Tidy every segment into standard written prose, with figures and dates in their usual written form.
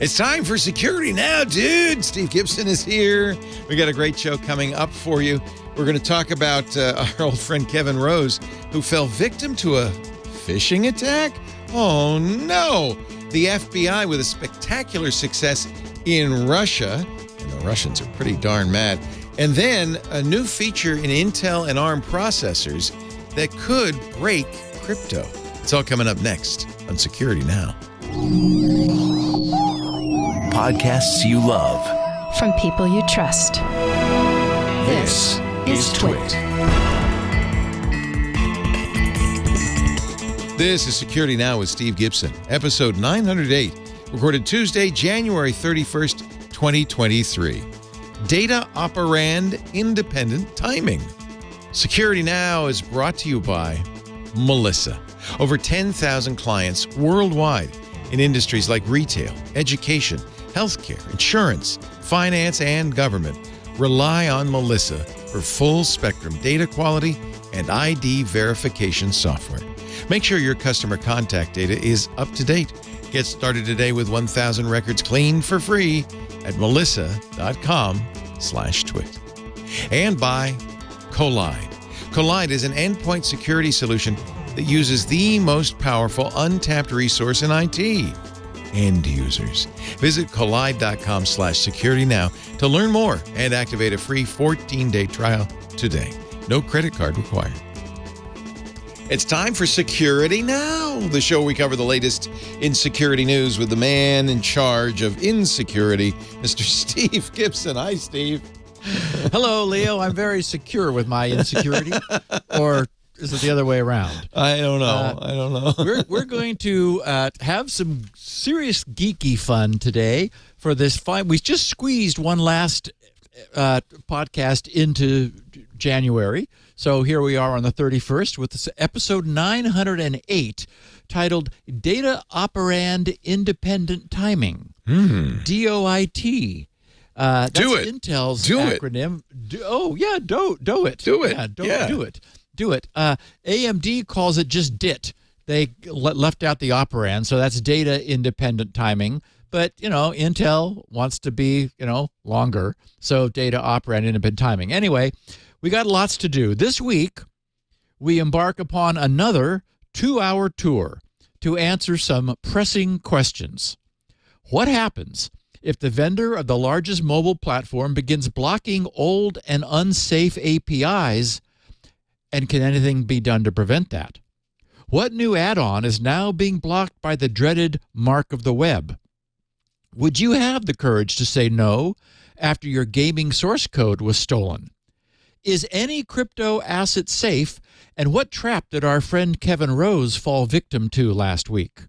It's time for Security Now, dude. Steve Gibson is here. We got a great show coming up for you. We're going to talk about our old friend Kevin Rose, who fell victim to a phishing attack. Oh, no. The FBI with a spectacular success in Russia. And the Russians are pretty darn mad. And then a new feature in Intel and ARM processors that could break crypto. It's all coming up next on Security Now. Podcasts you love. From people you trust. This is TWiT. This is Security Now with Steve Gibson, episode 908, recorded Tuesday, January 31st, 2023. Data Operand independent timing. Security Now is brought to you by Melissa. Over 10,000 clients worldwide in industries like retail, education, healthcare, insurance, finance, and government rely on Melissa for full-spectrum data quality and ID verification software. Make sure your customer contact data is up to date. Get started today with 1,000 records cleaned for free at melissa.com/twit. And by Collide. Collide is an endpoint security solution that uses the most powerful untapped resource in IT, end users. Visit collide.com/security now to learn more and activate a free 14-day trial today. No credit card required. It's time for Security Now, the show where we cover the latest in security news with the man in charge of insecurity, Mr. Steve Gibson. Hi, Steve. Hello, Leo. I'm very secure with my insecurity. Or is it the other way around? I don't know. We're going to have some serious geeky fun today for this fine. We just squeezed one last podcast into January. So here we are on the 31st with this episode 908 titled Data Operand Independent Timing. DOIT. That's Intel's acronym. Do it. Do it. AMD calls it just DIT. They left out the operand, so that's data independent timing. But, Intel wants to be, longer. So data operand independent timing. Anyway, we got lots to do. This week, we embark upon another 2-hour tour to answer some pressing questions. What happens if the vendor of the largest mobile platform begins blocking old and unsafe APIs, and can anything be done to prevent that? What new add-on is now being blocked by the dreaded mark of the web? Would you have the courage to say no after your gaming source code was stolen? Is any crypto asset safe, and what trap did our friend Kevin Rose fall victim to last week?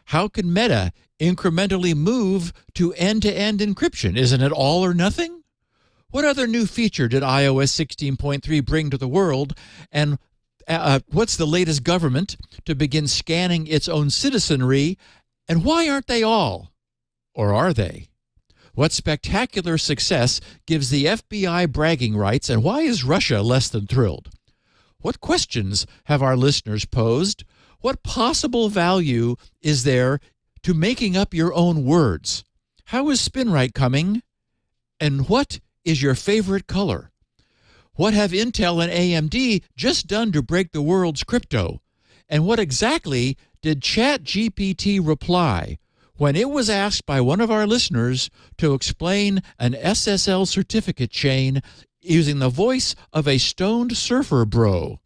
How can Meta incrementally move to end-to-end encryption? Isn't it all or nothing? What other new feature did iOS 16.3 bring to the world? And what's the latest government to begin scanning its own citizenry? And why aren't they all? Or are they? What spectacular success gives the FBI bragging rights, and why is Russia less than thrilled? What questions have our listeners posed? What possible value is there to making up your own words? How is SpinRite coming? And what is your favorite color? What have Intel and AMD just done to break the world's crypto? And what exactly did ChatGPT reply when it was asked by one of our listeners to explain an SSL certificate chain using the voice of a stoned surfer bro?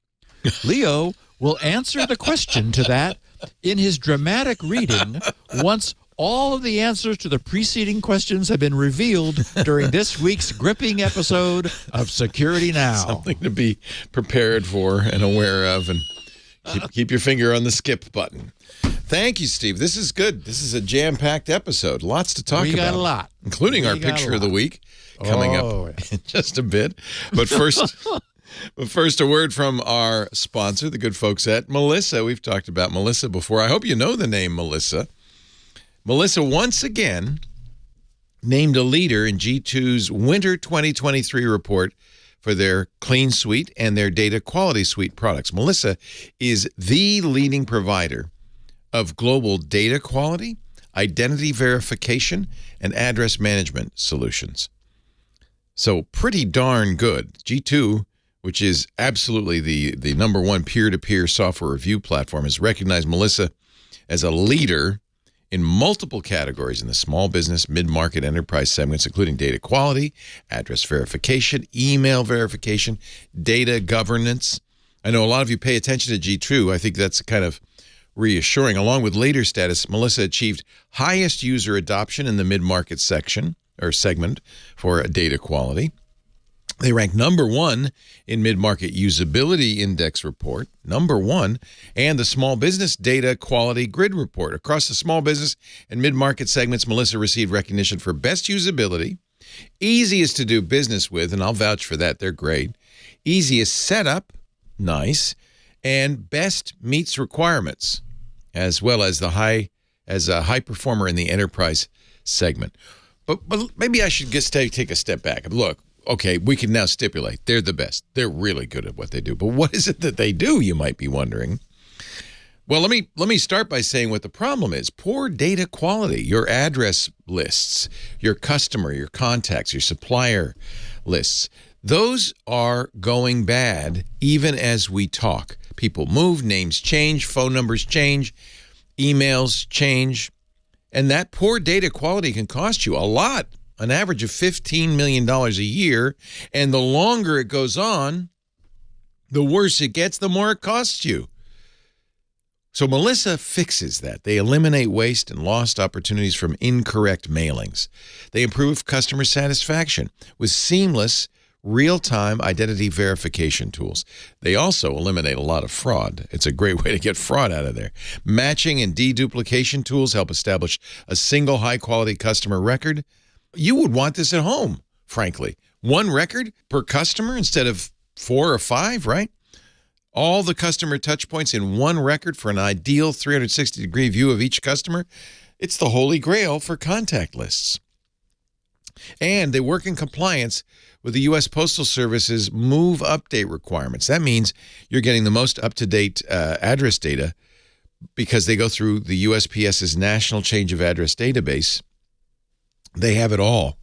Leo will answer the question to that in his dramatic reading once all of the answers to the preceding questions have been revealed during this week's gripping episode of Security Now. Something to be prepared for and aware of, and keep your finger on the skip button. Thank you, Steve. This is good. This is a jam-packed episode. Lots to talk about. We got a lot. Including our picture of the week coming up in just a bit. But first, a word from our sponsor, the good folks at Melissa. We've talked about Melissa before. I hope you know the name Melissa. Melissa, once again, named a leader in G2's Winter 2023 report for their Clean Suite and their Data Quality Suite products. Melissa is the leading provider of global data quality, identity verification, and address management solutions. So pretty darn good. G2, which is absolutely the number one peer-to-peer software review platform, has recognized Melissa as a leader in multiple categories in the small business, mid-market, enterprise segments, including data quality, address verification, email verification, data governance. I know a lot of you pay attention to G2. I think that's kind of reassuring. Along with later status, Melissa achieved highest user adoption in the mid-market section or segment for data quality. They ranked number one in mid-market usability index report, number one, and the small business data quality grid report. Across the small business and mid-market segments, Melissa received recognition for best usability, easiest to do business with, and I'll vouch for that, they're great, easiest setup, nice, and best meets requirements, as well as a high performer in the enterprise segment. But maybe I should just take a step back. Look, okay, we can now stipulate they're the best. They're really good at what they do. But what is it that they do, you might be wondering? Well, let me start by saying what the problem is. Poor data quality. Your address lists, your customer, your contacts, your supplier lists, those are going bad even as we talk. People move, names change, phone numbers change, emails change. And that poor data quality can cost you a lot, an average of $15 million a year. And the longer it goes on, the worse it gets, the more it costs you. So Melissa fixes that. They eliminate waste and lost opportunities from incorrect mailings. They improve customer satisfaction with seamless real-time identity verification tools. They also eliminate a lot of fraud. It's a great way to get fraud out of there. Matching and deduplication tools help establish a single high-quality customer record. You would want this at home, frankly. One record per customer instead of 4 or 5, right? All the customer touch points in one record for an ideal 360-degree view of each customer. It's the holy grail for contact lists. And they work in compliance with the U.S. Postal Service's move update requirements. That means you're getting the most up-to-date address data because they go through the USPS's National Change of Address database. They have it all.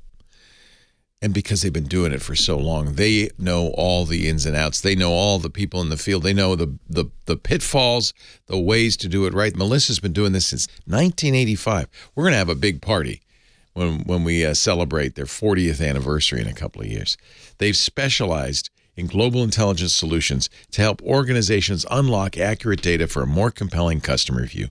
And because they've been doing it for so long, they know all the ins and outs. They know all the people in the field. They know the pitfalls, the ways to do it right. Melissa's been doing this since 1985. We're going to have a big party when we celebrate their 40th anniversary in a couple of years. They've specialized in global intelligence solutions to help organizations unlock accurate data for a more compelling customer view.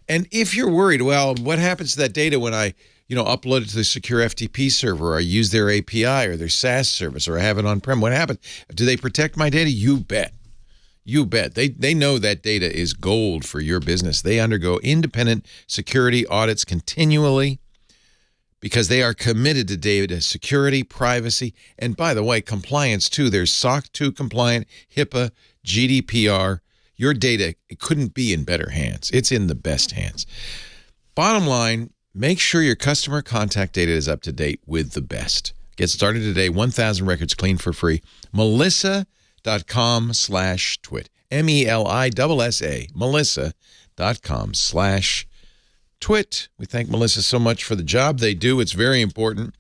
And if you're worried, well, what happens to that data when I upload it to the secure FTP server, or I use their API or their SaaS service, or I have it on-prem? What happens? Do they protect my data? You bet. You bet. They know that data is gold for your business. They undergo independent security audits continually because they are committed to data security, privacy, and by the way, compliance too. They're SOC 2 compliant, HIPAA, GDPR. Your data, it couldn't be in better hands. It's in the best hands. Bottom line, make sure your customer contact data is up to date with the best. Get started today. 1,000 records clean for free. Melissa.com/twit. MELISSA. Melissa.com/twit. We thank Melissa so much for the job they do. It's very important,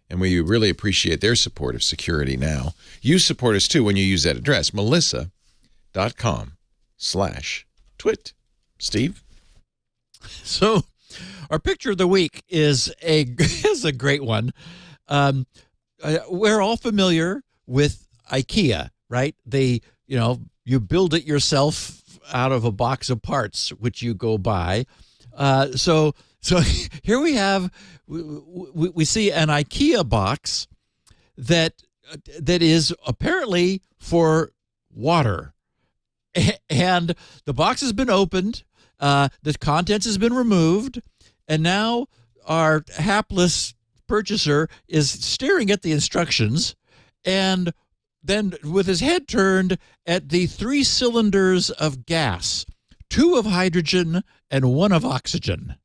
and we really appreciate their support of Security Now. You support us too when you use that address, melissa.com/twit. Steve? So our picture of the week is a great one. We're all familiar with IKEA, right? You build it yourself out of a box of parts, which you go buy. So here we have, we see an IKEA box that is apparently for water, and the box has been opened, the contents has been removed, and now our hapless purchaser is staring at the instructions, and then with his head turned at the 3 cylinders of gas, 2 of hydrogen and 1 of oxygen.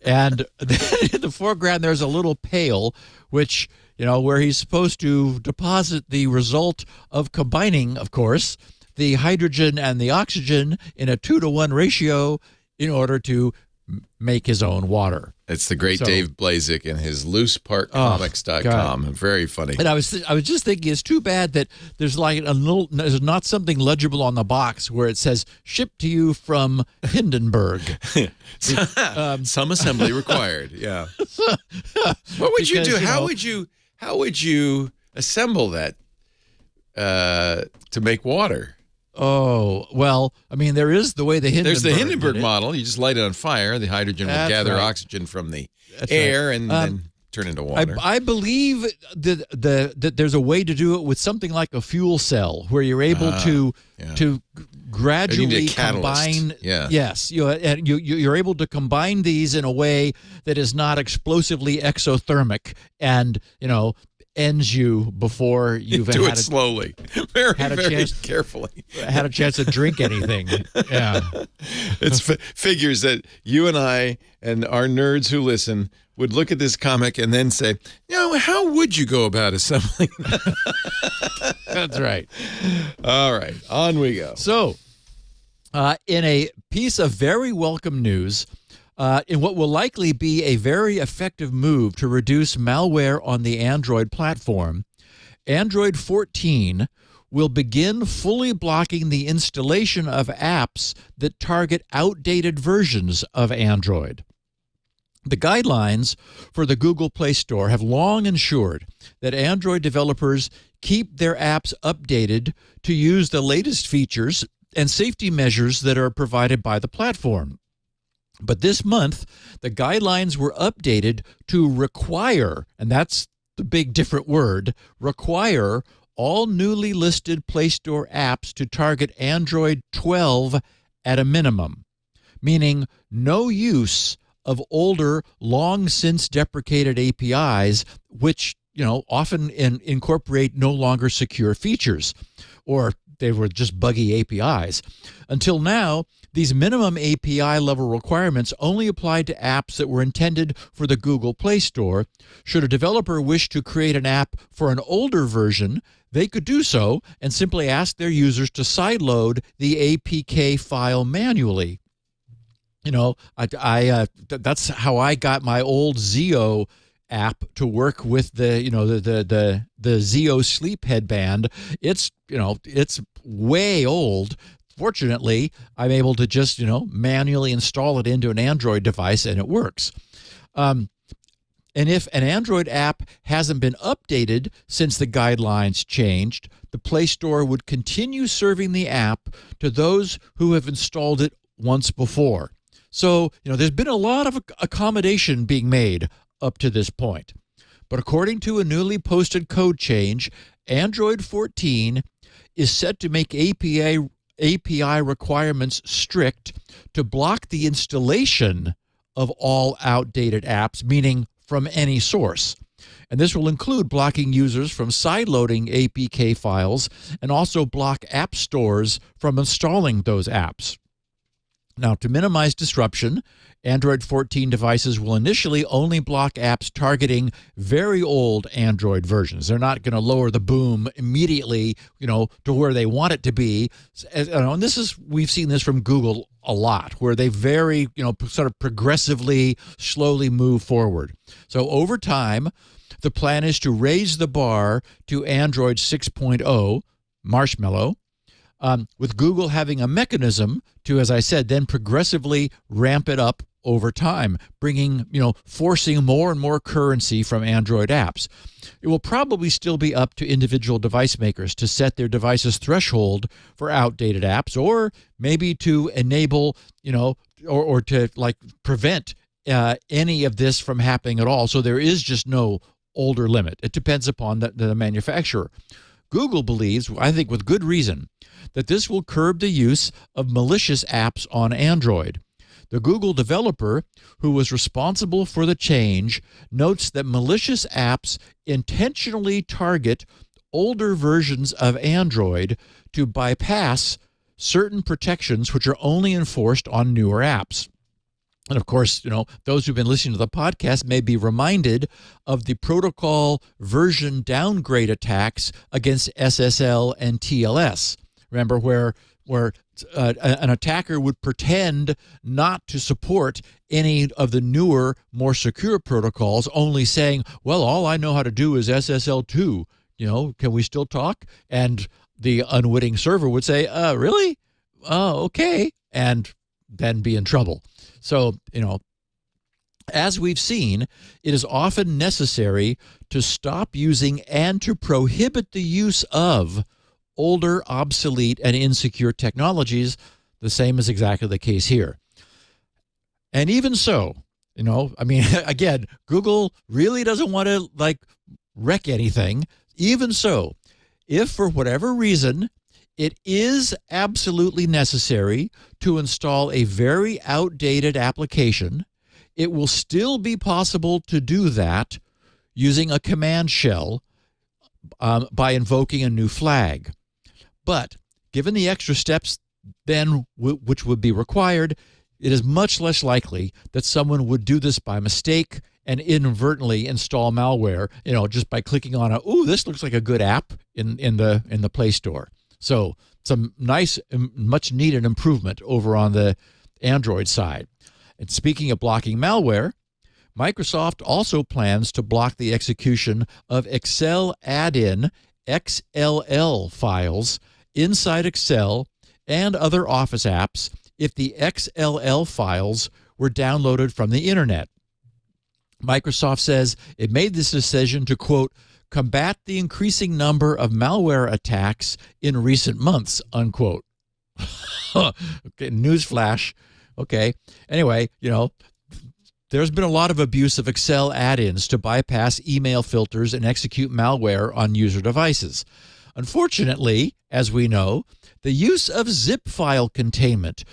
And then in the foreground, there's a little pail, which, where he's supposed to deposit the result of combining, of course, the hydrogen and the oxygen in a 2-to-1 ratio in order to make his own water. It's the great Dave Blazik and his looseparkcomics.com. Very funny. And I was just thinking, it's too bad that there's like there's not something legible on the box where it says shipped to you from Hindenburg. Some assembly required. Yeah. What would you do? How would you assemble that to make water? Oh, well, I mean, there is the way the Hindenburg There's the Hindenburg model. You just light it on fire. The hydrogen will gather oxygen from the air and then turn into water. I believe that there's a way to do it with something like a fuel cell where you're able to gradually combine. Yeah. Yes, you're able to combine these in a way that is not explosively exothermic and, ends you before you've do it slowly, very carefully. Had a chance to drink anything. Yeah, it's figures that you and I and our nerds who listen would look at this comic and then say, how would you go about assembling that? That's right. All right, on we go. So, in a piece of very welcome news, in what will likely be a very effective move to reduce malware on the Android platform, Android 14 will begin fully blocking the installation of apps that target outdated versions of Android. The guidelines for the Google Play Store have long ensured that Android developers keep their apps updated to use the latest features and safety measures that are provided by the platform. But this month, the guidelines were updated to require, and that's the big different word, require all newly listed Play Store apps to target Android 12 at a minimum, meaning no use of older, long since deprecated APIs, which, often incorporate no longer secure features, or they were just buggy APIs. Until now, these minimum API level requirements only applied to apps that were intended for the Google Play Store. Should a developer wish to create an app for an older version, they could do so and simply ask their users to sideload the APK file manually. That's how I got my old Zio app to work with the Zio sleep headband. It's way old. Fortunately, I'm able to just manually install it into an Android device and it works. And if an Android app hasn't been updated since the guidelines changed, the Play Store would continue serving the app to those who have installed it once before. So, there's been a lot of accommodation being made up to this point. But according to a newly posted code change, Android 14 is set to make API requirements strict to block the installation of all outdated apps, meaning from any source. And this will include blocking users from sideloading APK files and also block app stores from installing those apps. Now, to minimize disruption, Android 14 devices will initially only block apps targeting very old Android versions. They're not going to lower the boom immediately, to where they want it to be. And we've seen this from Google a lot, where they very, sort of progressively, slowly move forward. So over time, the plan is to raise the bar to Android 6.0, Marshmallow, with Google having a mechanism to, as I said, then progressively ramp it up over time, forcing more and more currency from Android apps. It will probably still be up to individual device makers to set their device's threshold for outdated apps, or maybe to enable, or to prevent any of this from happening at all. So there is just no older limit. It depends upon the manufacturer. Google believes, I think with good reason, that this will curb the use of malicious apps on Android. The Google developer, who was responsible for the change, notes that malicious apps intentionally target older versions of Android to bypass certain protections which are only enforced on newer apps. And of course, those who've been listening to the podcast may be reminded of the protocol version downgrade attacks against SSL and TLS. Remember where an attacker would pretend not to support any of the newer, more secure protocols, only saying, well, all I know how to do is SSL2. Can we still talk? And the unwitting server would say, really? Oh, okay. And then be in trouble. So, as we've seen, it is often necessary to stop using and to prohibit the use of older, obsolete, and insecure technologies. The same is exactly the case here. And even so, again, Google really doesn't want to wreck anything. Even so, if for whatever reason it is absolutely necessary to install a very outdated application, it will still be possible to do that using a command shell by invoking a new flag. But given the extra steps then which would be required, it is much less likely that someone would do this by mistake and inadvertently install malware, just by clicking on this looks like a good app in the Play Store. So some nice, much needed improvement over on the Android side. And speaking of blocking malware, Microsoft also plans to block the execution of Excel add-in XLL files inside Excel and other Office apps if the XLL files were downloaded from the internet. Microsoft says it made this decision to, quote, combat the increasing number of malware attacks in recent months, unquote. Okay, newsflash. Okay. Anyway, there's been a lot of abuse of Excel add-ins to bypass email filters and execute malware on user devices. Unfortunately, as we know, the use of zip file containment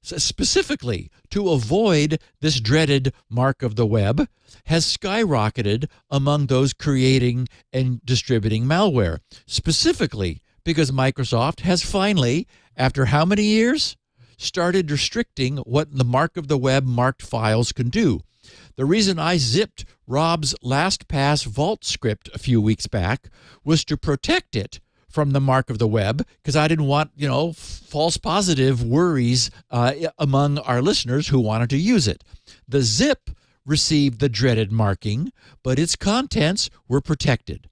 specifically to avoid this dreaded mark of the web has skyrocketed among those creating and distributing malware, specifically because Microsoft has finally, after how many years, started restricting what the mark of the web marked files can do. The reason I zipped Rob's LastPass Vault script a few weeks back was to protect it from the mark of the web, because I didn't want, false positive worries among our listeners who wanted to use it. The zip received the dreaded marking, but its contents were protected.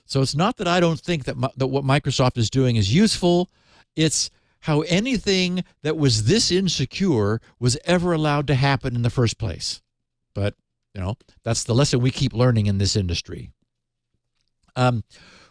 So it's not that I don't think that what Microsoft is doing is useful. It's how anything that was this insecure was ever allowed to happen in the first place. But, that's the lesson we keep learning in this industry.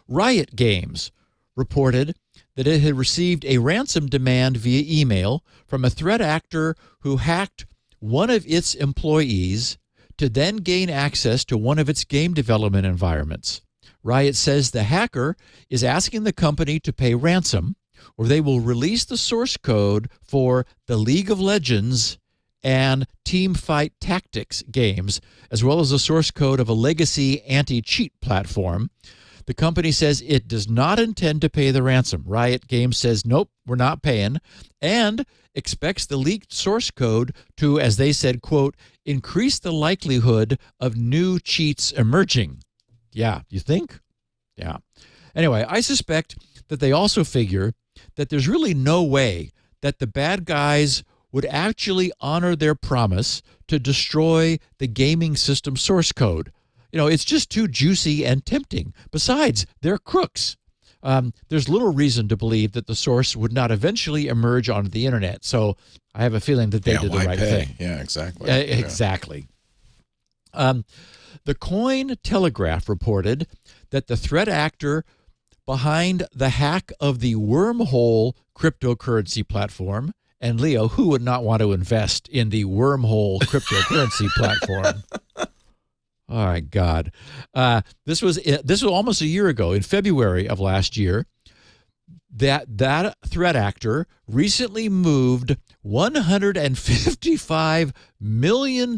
Riot Games reported that it had received a ransom demand via email from a threat actor who hacked one of its employees to then gain access to one of its game development environments. Riot says the hacker is asking the company to pay ransom, or they will release the source code for the League of Legends and Teamfight Tactics games, as well as the source code of a legacy anti-cheat platform. The company says it does not intend to pay the ransom. Riot Games says, nope, we're not paying, and expects the leaked source code to, as they said, quote, increase the likelihood of new cheats emerging. Yeah, you think? Yeah. Anyway, I suspect that they also figure that there's really no way that the bad guys would actually honor their promise to destroy the gaming system source code. It's just too juicy and tempting. Besides, they're crooks. There's little reason to believe that the source would not eventually emerge onto the internet. So I have a feeling that they did the right thing. Yeah, exactly. Exactly. The Coin Telegraph reported that the threat actor behind the hack of the Wormhole cryptocurrency platform, and Leo, who would not want to invest in the Wormhole cryptocurrency platform? Oh, my God. This was almost a year ago, in February of last year, that threat actor recently moved $155 million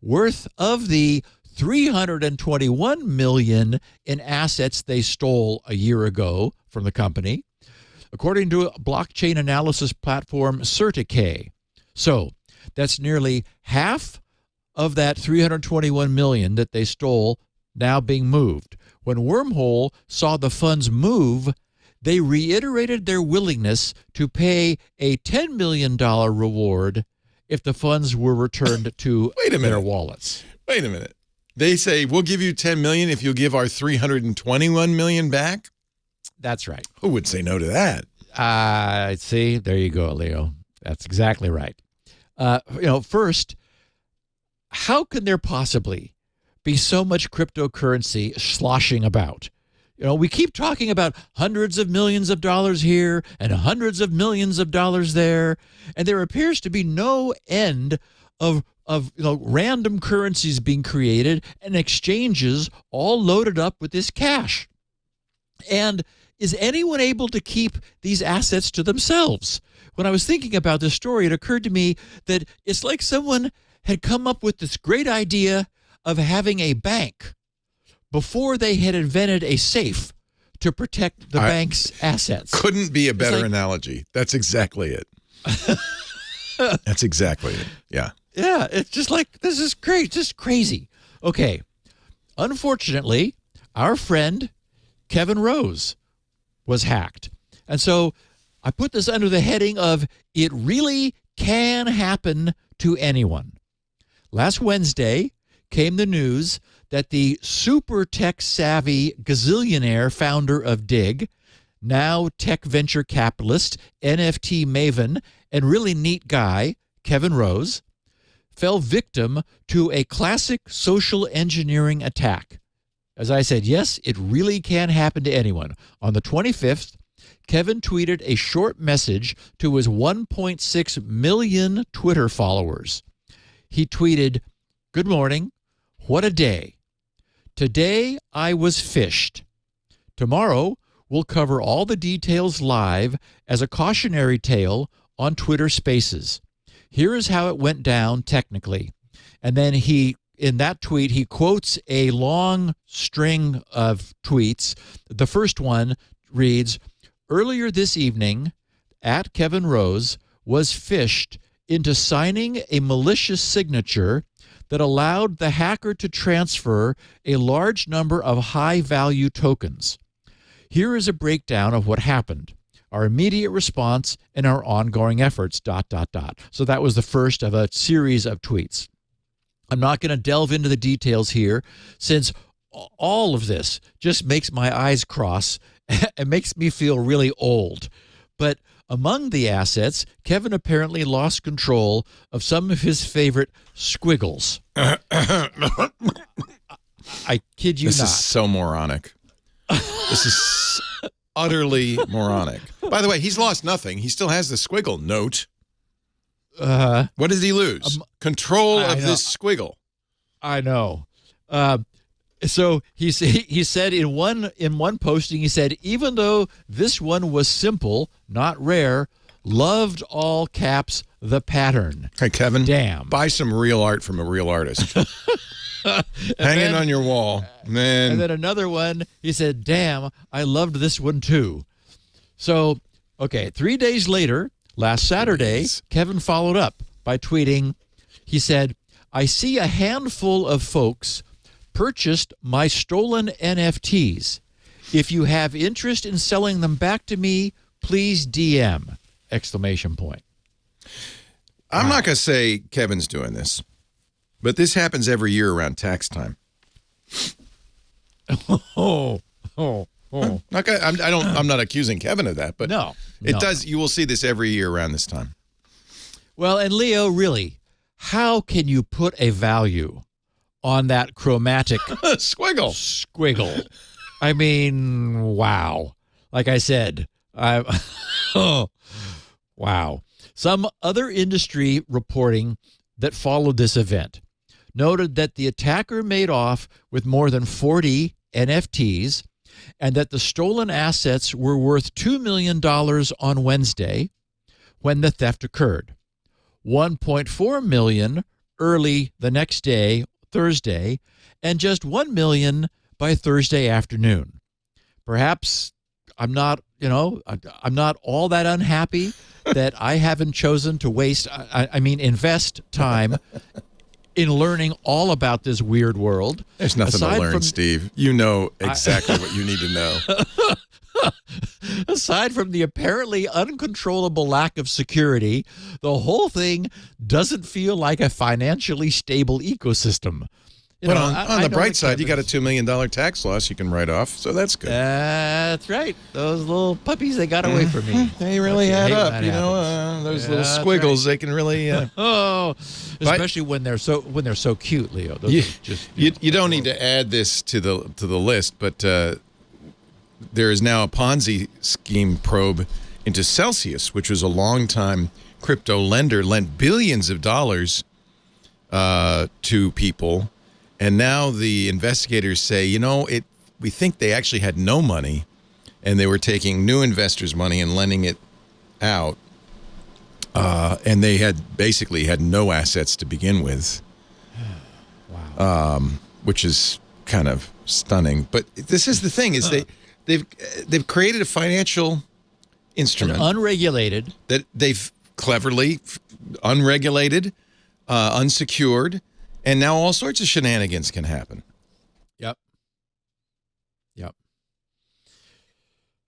worth of the $321 million in assets they stole a year ago from the company, according to a blockchain analysis platform Certicay. So that's nearly half of that $321 million that they stole now being moved. When Wormhole saw the funds move, they reiterated their willingness to pay a $10 million reward if the funds were returned to their wallets. Wait a minute. They say, we'll give you $10 million if you'll give our $321 million back? That's right. Who would say no to that? See, there you go, Leo. That's exactly right. First, how can there possibly be so much cryptocurrency sloshing about? We keep talking about hundreds of millions of dollars here and hundreds of millions of dollars there, and there appears to be no end of random currencies being created and exchanges all loaded up with this cash. And is anyone able to keep these assets to themselves? When I was thinking about this story, it occurred to me that it's like someone had come up with this great idea of having a bank before they had invented a safe to protect the bank's assets. Couldn't be a better analogy. That's exactly it. That's exactly it. Yeah. Yeah, it's just like, this is great, just crazy. Okay. Unfortunately, our friend Kevin Rose was hacked. And so I put this under the heading of it really can happen to anyone. Last Wednesday came the news that the super tech-savvy gazillionaire founder of Dig, now tech venture capitalist, NFT maven, and really neat guy, Kevin Rose, fell victim to a classic social engineering attack. As I said, yes, it really can happen to anyone. On the 25th, Kevin tweeted a short message to his 1.6 million Twitter followers. He tweeted, "Good morning. What a day. Today I was phished. Tomorrow we'll cover all the details live as a cautionary tale on Twitter Spaces. Here is how it went down technically." And then in that tweet, he quotes a long string of tweets. The first one reads, "Earlier this evening, @Kevin Rose was phished into signing a malicious signature that allowed the hacker to transfer a large number of high-value tokens. Here is a breakdown of what happened, our immediate response, and our ongoing efforts, ... So that was the first of a series of tweets. I'm not going to delve into the details here, since all of this just makes my eyes cross and makes me feel really old. But among the assets, Kevin apparently lost control of some of his favorite squiggles. I kid you not. This is so moronic. This is utterly moronic. By the way, he's lost nothing. He still has the squiggle note. What did he lose? Control of this squiggle. I know. So he said in one posting, he said, even though this one was simple, not rare, loved all caps the pattern. Hey, Kevin. Damn. Buy some real art from a real artist. Hang it on your wall. Man. And then another one, he said, damn, I loved this one too. So, okay, 3 days later, last Saturday, Kevin followed up by tweeting, he said, I see a handful of folks purchased my stolen NFTs. If you have interest in selling them back to me, please DM! ! I'm not going to say Kevin's doing this, but this happens every year around tax time. I'm not accusing Kevin of that, but no. It does. You will see this every year around this time. Well, and Leo, really, how can you put a value on that chromatic squiggle? I mean, wow. Like I said, wow. Some other industry reporting that followed this event noted that the attacker made off with more than 40 NFTs and that the stolen assets were worth $2 million on Wednesday when the theft occurred, $1.4 million early the next day, Thursday, and just $1 million by Thursday afternoon. Perhaps I'm not all that unhappy that I haven't chosen to invest time in learning all about this weird world. There's nothing to learn, Steve. You know exactly what you need to know. aside from the apparently uncontrollable lack of security, the whole thing doesn't feel like a financially stable ecosystem. But on the bright side, you got a $2 million tax loss you can write off, so that's good. That's right. Those little puppies, they got away from me. They really add up, you know. Those little squiggles, they can really. Especially when they're so cute, Leo. Those You, are just you don't need to add this to the list, but there is now a Ponzi scheme probe into Celsius, which was a longtime crypto lender, lent billions of dollars to people. And now the investigators say, we think they actually had no money, and they were taking new investors' money and lending it out. And they had basically had no assets to begin with. Wow. Which is kind of stunning. But this is the thing: is they've created a financial instrument, unregulated, that they've cleverly unregulated, unsecured. And now all sorts of shenanigans can happen. Yep.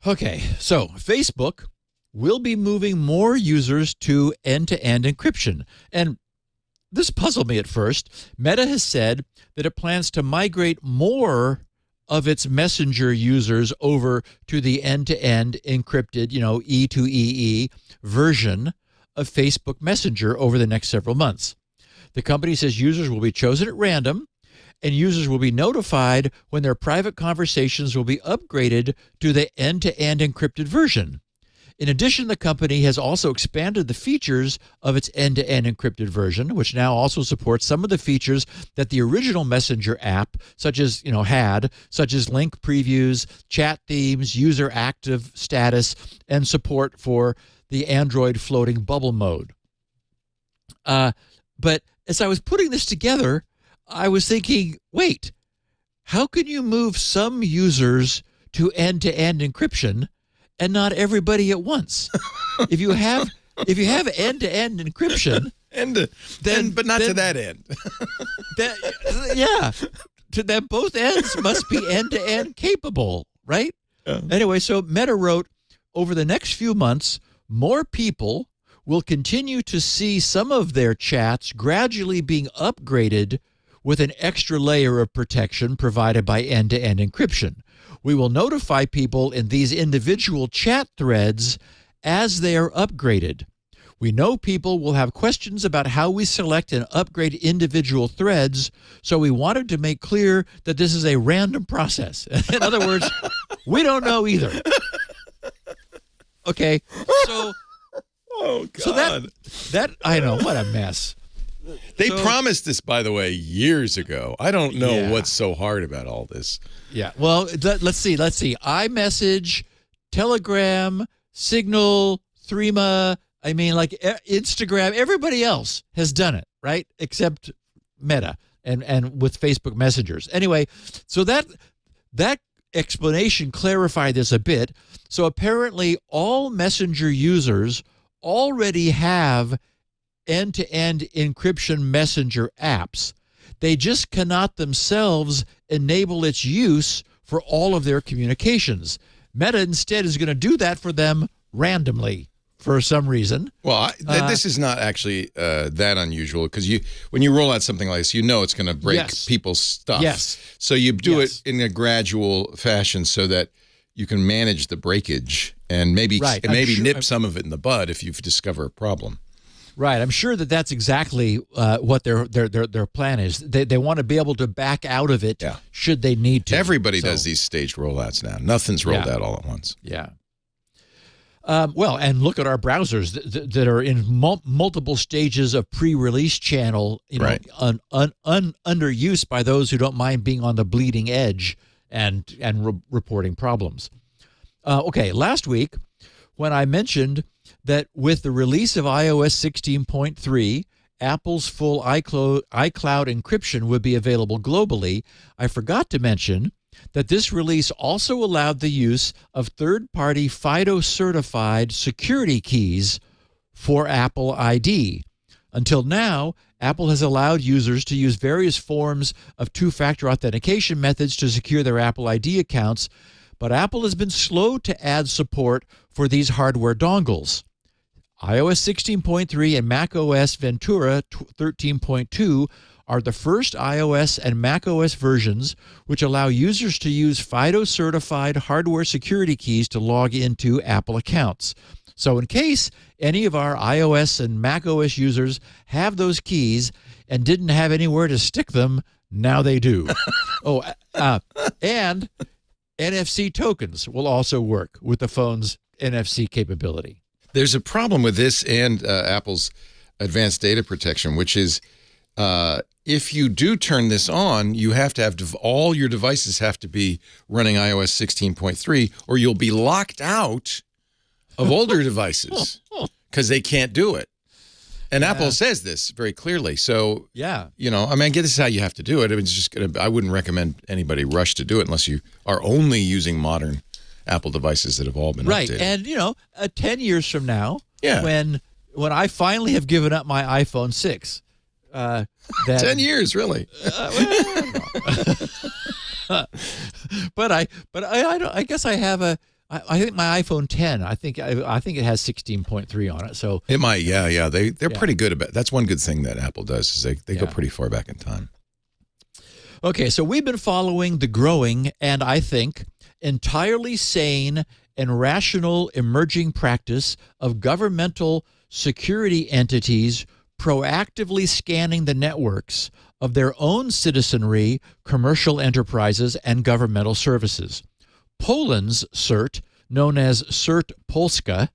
Okay, so Facebook will be moving more users to end-to-end encryption. And this puzzled me at first. Meta has said that it plans to migrate more of its Messenger users over to the end-to-end encrypted, E2EE version of Facebook Messenger over the next several months. The company says users will be chosen at random, and users will be notified when their private conversations will be upgraded to the end-to-end encrypted version. In addition, the company has also expanded the features of its end-to-end encrypted version, which now also supports some of the features that the original Messenger app, such as link previews, chat themes, user active status, and support for the Android floating bubble mode. But as I was putting this together, I was thinking, wait, how can you move some users to end-to-end encryption and not everybody at once? If you have end-to-end encryption, but not to that end. Then both ends must be end-to-end capable, right? Anyway, so Meta wrote, over the next few months, more people will continue to see some of their chats gradually being upgraded with an extra layer of protection provided by end-to-end encryption. We will notify people in these individual chat threads as they are upgraded. We know people will have questions about how we select and upgrade individual threads, so we wanted to make clear that this is a random process. In other words, we don't know either. Okay, so... Oh, God. So that I know, what a mess. They promised this, by the way, years ago. I don't know what's so hard about all this. Yeah. Well, let's see. iMessage, Telegram, Signal, Threema, Instagram, everybody else has done it, right? Except Meta and with Facebook Messengers. Anyway, so that explanation clarified this a bit. So apparently all Messenger users already have end-to-end encryption Messenger apps. They just cannot themselves enable its use for all of their communications. Meta instead is going to do that for them randomly for some reason. Well, this is not actually that unusual, because when you roll out something like this, it's going to break people's stuff. Yes. So you do it in a gradual fashion so that you can manage the breakage and maybe nip some of it in the bud if you discover a problem. Right. I'm sure that's exactly what their plan is. They want to be able to back out of it should they need to. Everybody does these staged rollouts now. Nothing's rolled out all at once. Yeah. Well, and look at our browsers that are in multiple stages of pre-release channel, under use by those who don't mind being on the bleeding edge and reporting problems. Okay, last week when I mentioned that with the release of iOS 16.3, Apple's full iCloud encryption would be available globally, I forgot to mention that this release also allowed the use of third-party FIDO-certified security keys for Apple ID. Until now, Apple has allowed users to use various forms of two-factor authentication methods to secure their Apple ID accounts, but Apple has been slow to add support for these hardware dongles. iOS 16.3 and macOS Ventura 13.2 are the first iOS and macOS versions which allow users to use FIDO-certified hardware security keys to log into Apple accounts. So in case any of our iOS and macOS users have those keys and didn't have anywhere to stick them, now they do. And NFC tokens will also work with the phone's NFC capability. There's a problem with this and Apple's advanced data protection, which is if you do turn this on, you have to have all your devices have to be running iOS 16.3, or you'll be locked out of older devices because they can't do it. And Apple says this very clearly. So, you know, I mean, I guess this is how you have to do it. It's just I wouldn't recommend anybody rush to do it unless you are only using modern Apple devices that have all been updated. And, you know, 10 years from now, when I finally have given up my iPhone 6. 10 years, really? But I guess I have I think my iPhone 10. I think it has 16.3 on it. So it might, They're pretty good about. That's one good thing that Apple does is they go pretty far back in time. Okay, so we've been following the growing and I think entirely sane and rational emerging practice of governmental security entities proactively scanning the networks of their own citizenry, commercial enterprises, and governmental services. Poland's CERT, known as CERT Polska,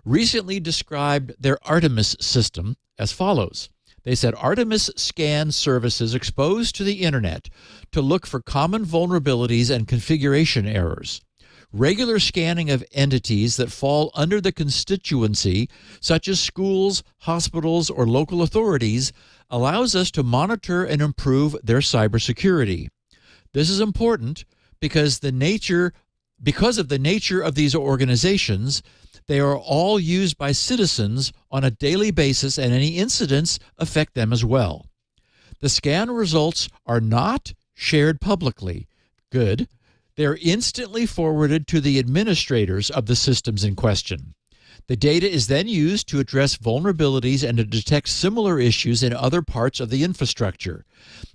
recently described their Artemis system as follows. They said Artemis scans services exposed to the internet to look for common vulnerabilities and configuration errors. Regular scanning of entities that fall under the constituency, such as schools, hospitals, or local authorities, allows us to monitor and improve their cybersecurity. This is important because of the nature of these organizations. They are all used by citizens on a daily basis, and any incidents affect them as well. The scan results are not shared publicly. Good. They're instantly forwarded to the administrators of the systems in question. The data is then used to address vulnerabilities and to detect similar issues in other parts of the infrastructure.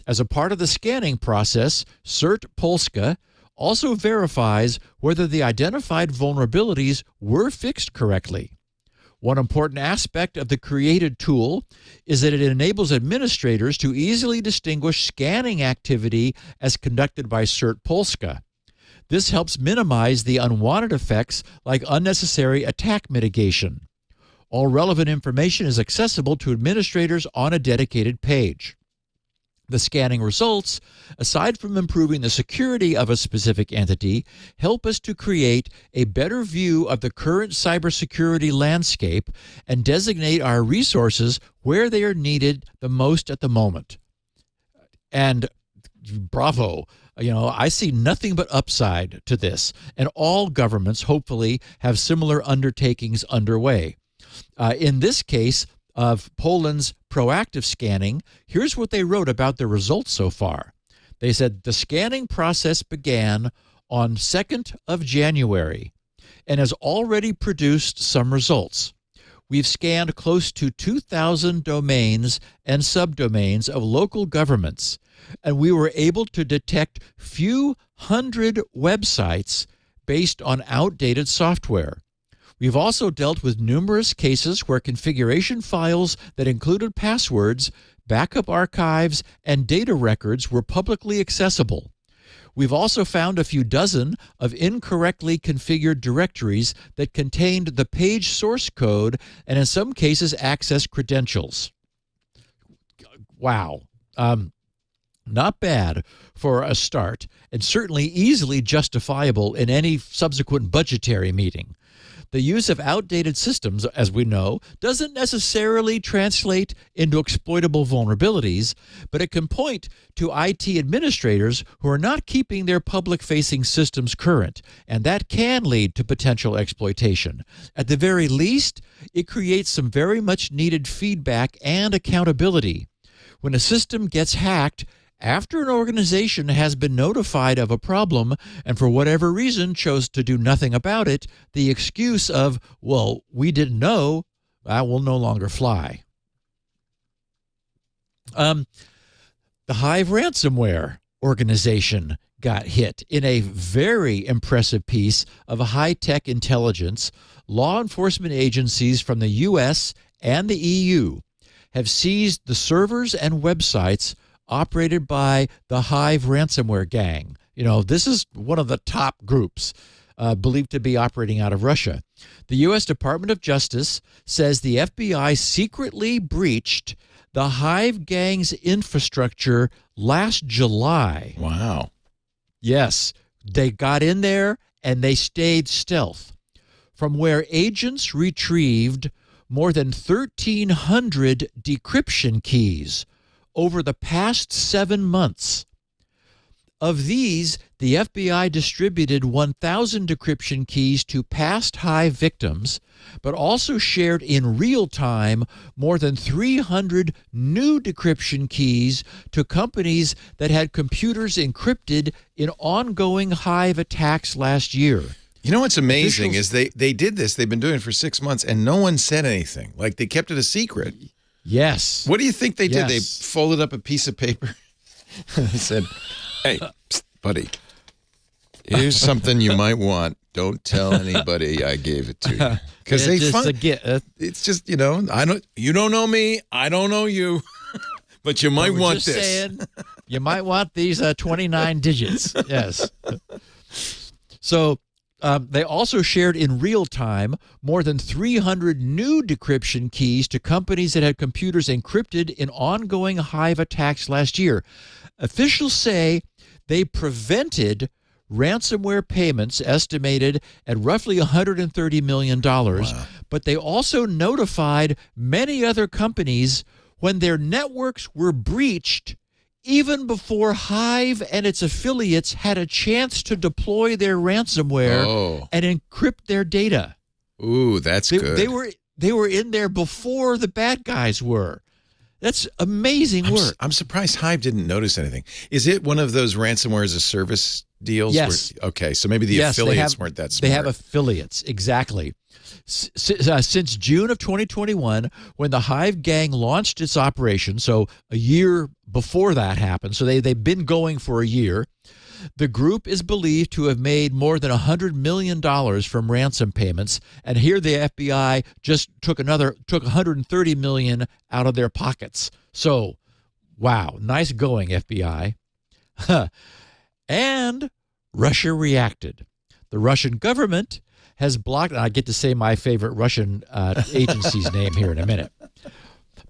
As a part of the scanning process, CERT Polska also verifies whether the identified vulnerabilities were fixed correctly. One important aspect of the created tool is that it enables administrators to easily distinguish scanning activity as conducted by CERT Polska. This helps minimize the unwanted effects like unnecessary attack mitigation. All relevant information is accessible to administrators on a dedicated page. The scanning results, aside from improving the security of a specific entity, help us to create a better view of the current cybersecurity landscape and designate our resources where they are needed the most at the moment. And bravo. You know, I see nothing but upside to this, and all governments hopefully have similar undertakings underway. In this case of Poland's proactive scanning, here's what they wrote about the results so far. They said the scanning process began on 2nd of January and has already produced some results. We've scanned close to 2,000 domains and subdomains of local governments, and we were able to detect few hundred websites based on outdated software. We've also dealt with numerous cases where configuration files that included passwords, backup archives, and data records were publicly accessible. We've also found a few dozen of incorrectly configured directories that contained the page source code and in some cases access credentials. Wow. Not bad for a start, and certainly easily justifiable in any subsequent budgetary meeting. The use of outdated systems, as we know, doesn't necessarily translate into exploitable vulnerabilities, but it can point to IT administrators who are not keeping their public-facing systems current, and that can lead to potential exploitation. At the very least, it creates some very much needed feedback and accountability. When a system gets hacked, after an organization has been notified of a problem and for whatever reason chose to do nothing about it, the excuse of, well, we didn't know, will no longer fly. The Hive ransomware organization got hit in a very impressive piece of high-tech intelligence. Law enforcement agencies from the U.S. and the EU have seized the servers and websites operated by the Hive ransomware gang. This is one of the top groups believed to be operating out of Russia. The U.S. Department of Justice says the FBI secretly breached the Hive gang's infrastructure last July. Wow. Yes, they got in there and they stayed stealth, from where agents retrieved more than 1,300 decryption keys over the past 7 months. Of these, the FBI distributed 1,000 decryption keys to past Hive victims, but also shared in real time more than 300 new decryption keys to companies that had computers encrypted in ongoing Hive attacks last year. You know what's amazing is they did this. They've been doing it for 6 months, and no one said anything. Like, they kept it a secret. Yes. What do you think they did? Yes. They folded up a piece of paper. They said, hey, psst, buddy, here's something you might want. Don't tell anybody I gave it to you. Because it's just, you don't know me, I don't know you, but you might want this. Saying, you might want these 29 digits. Yes. So they also shared in real time more than 300 new decryption keys to companies that had computers encrypted in ongoing Hive attacks last year. Officials say they prevented ransomware payments estimated at roughly $130 million, wow. But they also notified many other companies when their networks were breached even before Hive and its affiliates had a chance to deploy their ransomware and encrypt their data. Ooh, that's good. They were in there before the bad guys were. That's amazing work. I'm surprised Hive didn't notice anything. Is it one of those ransomware as a service deals? Yes. Okay, so maybe the affiliates weren't that smart. They have affiliates, exactly. Since June of 2021, when the Hive gang launched its operation, so a year before that happened, so they've been going for a year, the group is believed to have made more than $100 million from ransom payments, and here the FBI just took $130 million out of their pockets. So, wow, nice going, FBI. And Russia reacted. The Russian government has blocked, and I get to say my favorite Russian agency's name here in a minute.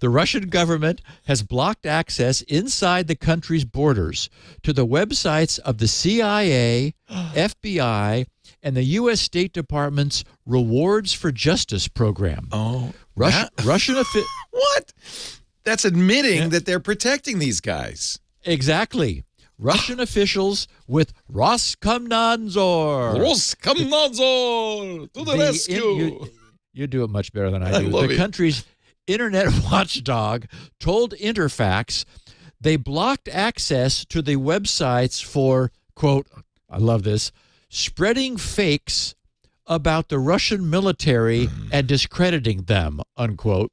The Russian government has blocked access inside the country's borders to the websites of the CIA, FBI, and the U.S. State Department's Rewards for Justice program. Oh, Russian what? That's admitting that they're protecting these guys. Exactly. Russian officials with Roskomnadzor. Roskomnadzor to the rescue. You do it much better than I do. The country's internet watchdog told Interfax they blocked access to the websites for, quote, I love this, spreading fakes about the Russian military and discrediting them, unquote.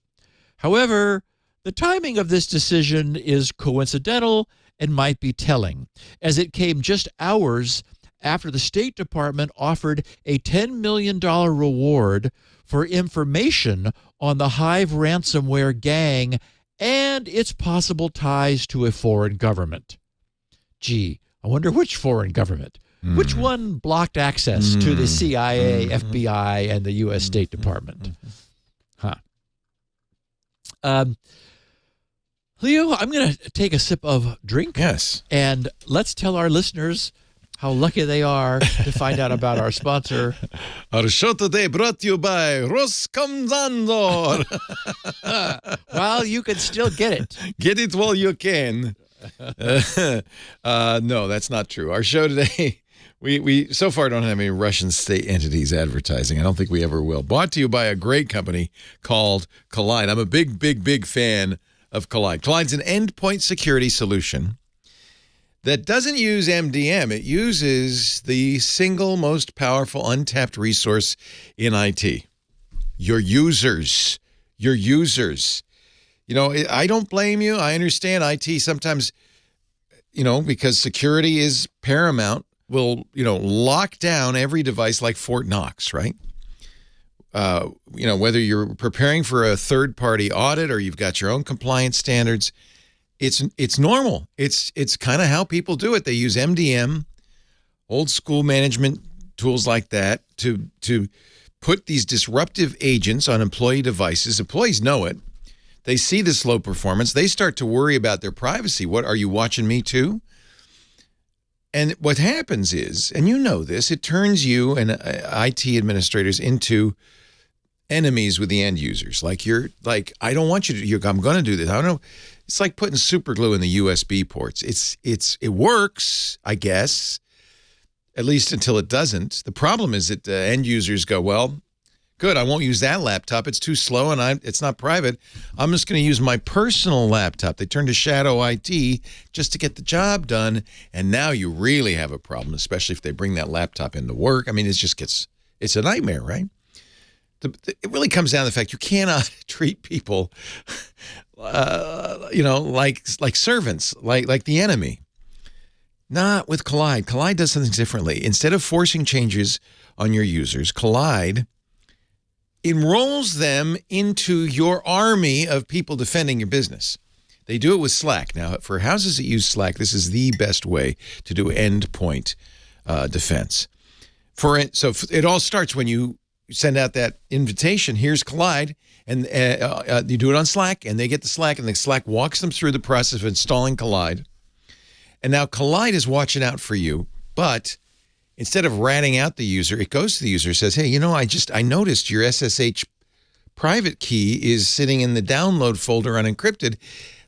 However, the timing of this decision is coincidental and might be telling, as it came just hours after the State Department offered a $10 million reward for information on the Hive ransomware gang and its possible ties to a foreign government. Gee, I wonder which foreign government. Which one blocked access to the CIA, FBI, and the U.S. State Department? Leo, I'm going to take a sip of drink. Yes. And let's tell our listeners how lucky they are to find out about our sponsor. Our show today brought to you by Roskomnadzor. Well, you can still get it. Get it while you can. No, that's not true. Our show today, we so far don't have any Russian state entities advertising. I don't think we ever will. Brought to you by a great company called Collide. I'm a big fan of Collide. Collide's an endpoint security solution that doesn't use MDM. It uses the single most powerful untapped resource in IT. Your users. Your users. You know, I don't blame you. I understand IT sometimes, you know, because security is paramount, will, you know, lock down every device like Fort Knox, right? You know, whether you're preparing for a third-party audit or you've got your own compliance standards, it's normal. It's kind of how people do it. They use MDM, old school management tools like that to put these disruptive agents on employee devices. Employees know it. They see the slow performance. They start to worry about their privacy. What, are you watching me too? And what happens is, and you know this, it turns you and IT administrators into enemies with the end users. Like, you're like, I don't want you to, I'm going to do this. I don't know. It's like putting super glue in the USB ports. It works, I guess, at least until it doesn't. The problem is that end users go, well, good, I won't use that laptop. It's too slow and it's not private. I'm just going to use my personal laptop. They turn to shadow IT just to get the job done. And now you really have a problem, especially if they bring that laptop into work. I mean, it's a nightmare, right? It really comes down to the fact you cannot treat people, you know, like servants, like the enemy. Not with Collide. Collide does something differently. Instead of forcing changes on your users, Collide enrolls them into your army of people defending your business. They do it with Slack. Now, for houses that use Slack, this is the best way to do endpoint defense. So it all starts when you send out that invitation. Here's Collide, and you do it on Slack, and they get the Slack, and the Slack walks them through the process of installing Collide. And now Collide is watching out for you, but instead of ratting out the user, it goes to the user and says, hey, you know, I noticed your SSH private key is sitting in the download folder unencrypted.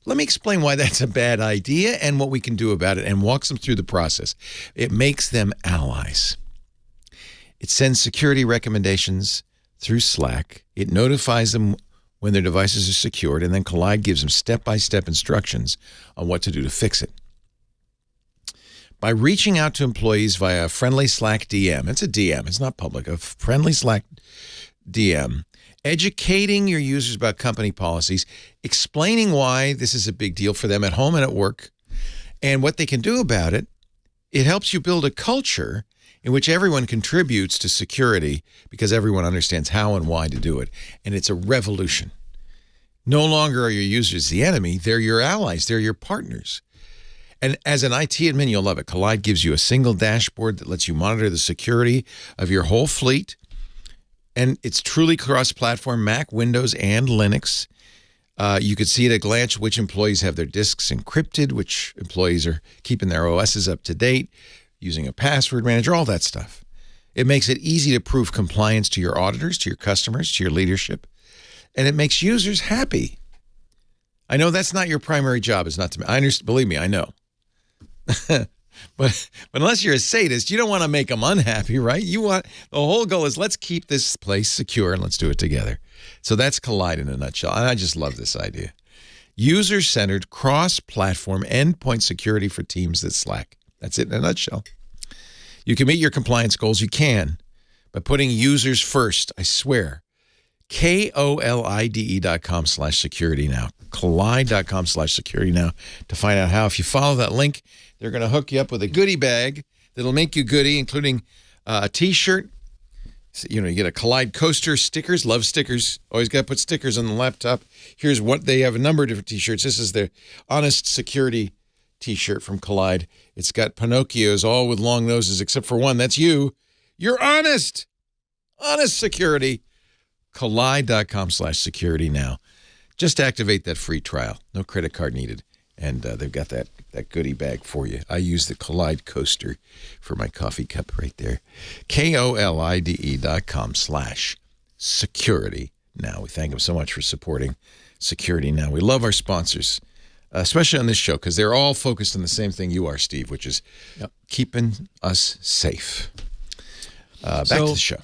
Let me explain why that's a bad idea and what we can do about it, and walks them through the process. It makes them allies. It sends security recommendations through Slack. It notifies them when their devices are secured, and then Collide gives them step-by-step instructions on what to do to fix it. By reaching out to employees via a friendly Slack DM, it's a DM, it's not public, a friendly Slack DM, educating your users about company policies, explaining why this is a big deal for them at home and at work, and what they can do about it, it helps you build a culture in which everyone contributes to security because everyone understands how and why to do it. And it's a revolution. No longer are your users the enemy, they're your allies, they're your partners. And as an IT admin, you'll love it. Collide gives you a single dashboard that lets you monitor the security of your whole fleet. And it's truly cross-platform, Mac, Windows, and Linux. You could see at a glance which employees have their disks encrypted, which employees are keeping their OSs up to date, using a password manager, all that stuff. It makes it easy to prove compliance to your auditors, to your customers, to your leadership. And it makes users happy. I know that's not your primary job. It's not to, believe me, I know. but unless you're a sadist, you don't want to make them unhappy, right? The whole goal is let's keep this place secure and let's do it together. So that's Collide in a nutshell. And I just love this idea. User-centered, cross-platform endpoint security for teams that Slack. That's it in a nutshell. You can meet your compliance goals. You can by putting users first, I swear. KOLIDE.com/security now. Collide.com/security now to find out how. If you follow that link, they're going to hook you up with a goodie bag that'll make you goodie, including a T-shirt. So, you know, you get a Collide coaster, stickers, love stickers. Always got to put stickers on the laptop. Here's what they have: a number of different T-shirts. This is their Honest Security T-shirt from Collide. It's got Pinocchios, all with long noses, except for one. That's you. You're honest. Honest security. Collide.com/security now. Just activate that free trial. No credit card needed. And they've got that goodie bag for you. I use the Collide coaster for my coffee cup right there. KOLIDE.com/security now. We thank them so much for supporting Security Now. We love our sponsors, especially on this show, because they're all focused on the same thing you are, Steve, which is keeping us safe. Back to the show.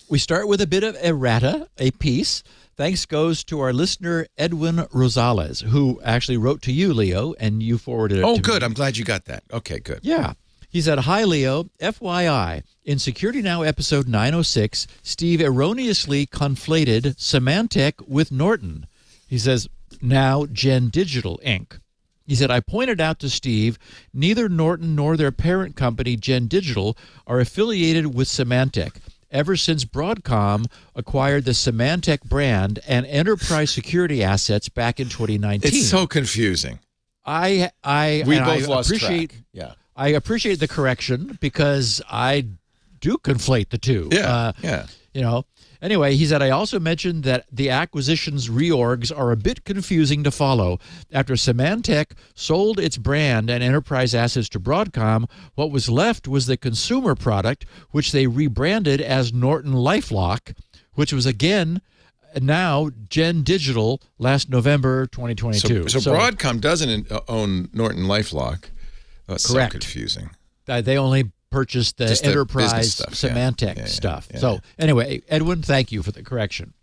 We start with a bit of errata, a piece thanks goes to our listener, Edwin Rosales, who actually wrote to you, Leo, and you forwarded it to me. Oh, good. I'm glad you got that. Okay, good. Yeah. He said, "Hi, Leo. FYI, in Security Now episode 906, Steve erroneously conflated Symantec with Norton." He says, now Gen Digital, Inc. He said, "I pointed out to Steve, neither Norton nor their parent company, Gen Digital, are affiliated with Symantec. Ever since Broadcom acquired the Symantec brand and enterprise security assets back in 2019. It's so confusing. We both lost track. Yeah. I appreciate the correction because I do conflate the two. Yeah. Anyway, he said, "I also mentioned that the acquisitions reorgs are a bit confusing to follow. After Symantec sold its brand and enterprise assets to Broadcom, what was left was the consumer product, which they rebranded as Norton LifeLock, which was again now Gen Digital last November 2022. So Broadcom doesn't own Norton LifeLock. That's correct. So confusing. They only purchased the Just the enterprise business stuff. Symantec stuff. Yeah. So anyway, Edwin, thank you for the correction.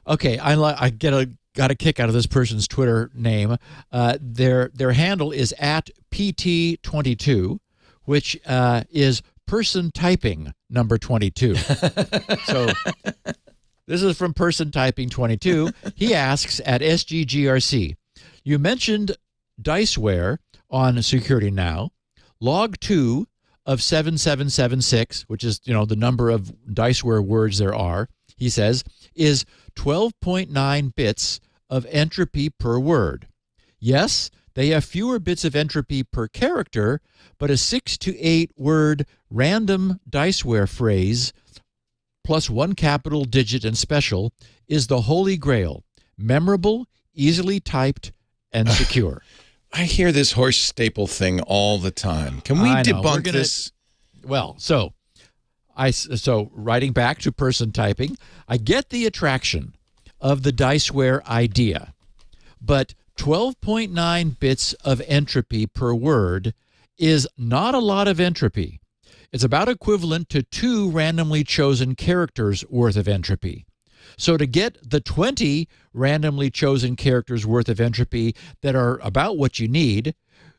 Okay, I got a kick out of this person's Twitter name. Their handle is at PT22, which is person typing number 22. So this is from person typing 22. He asks at SGGRC, "You mentioned Diceware on Security Now. Log 2 of 7776, which is, the number of Diceware words there are," he says, "is 12.9 bits of entropy per word. Yes, they have fewer bits of entropy per character, but a 6 to 8 word random Diceware phrase plus one capital digit and special is the holy grail, memorable, easily typed, and secure." I hear this horse staple thing all the time. Can we debunk this? Well, so writing back to person typing, I get the attraction of the Diceware idea, but 12.9 bits of entropy per word is not a lot of entropy. It's about equivalent to 2 randomly chosen characters worth of entropy. So to get the 20 randomly chosen characters worth of entropy that are about what you need,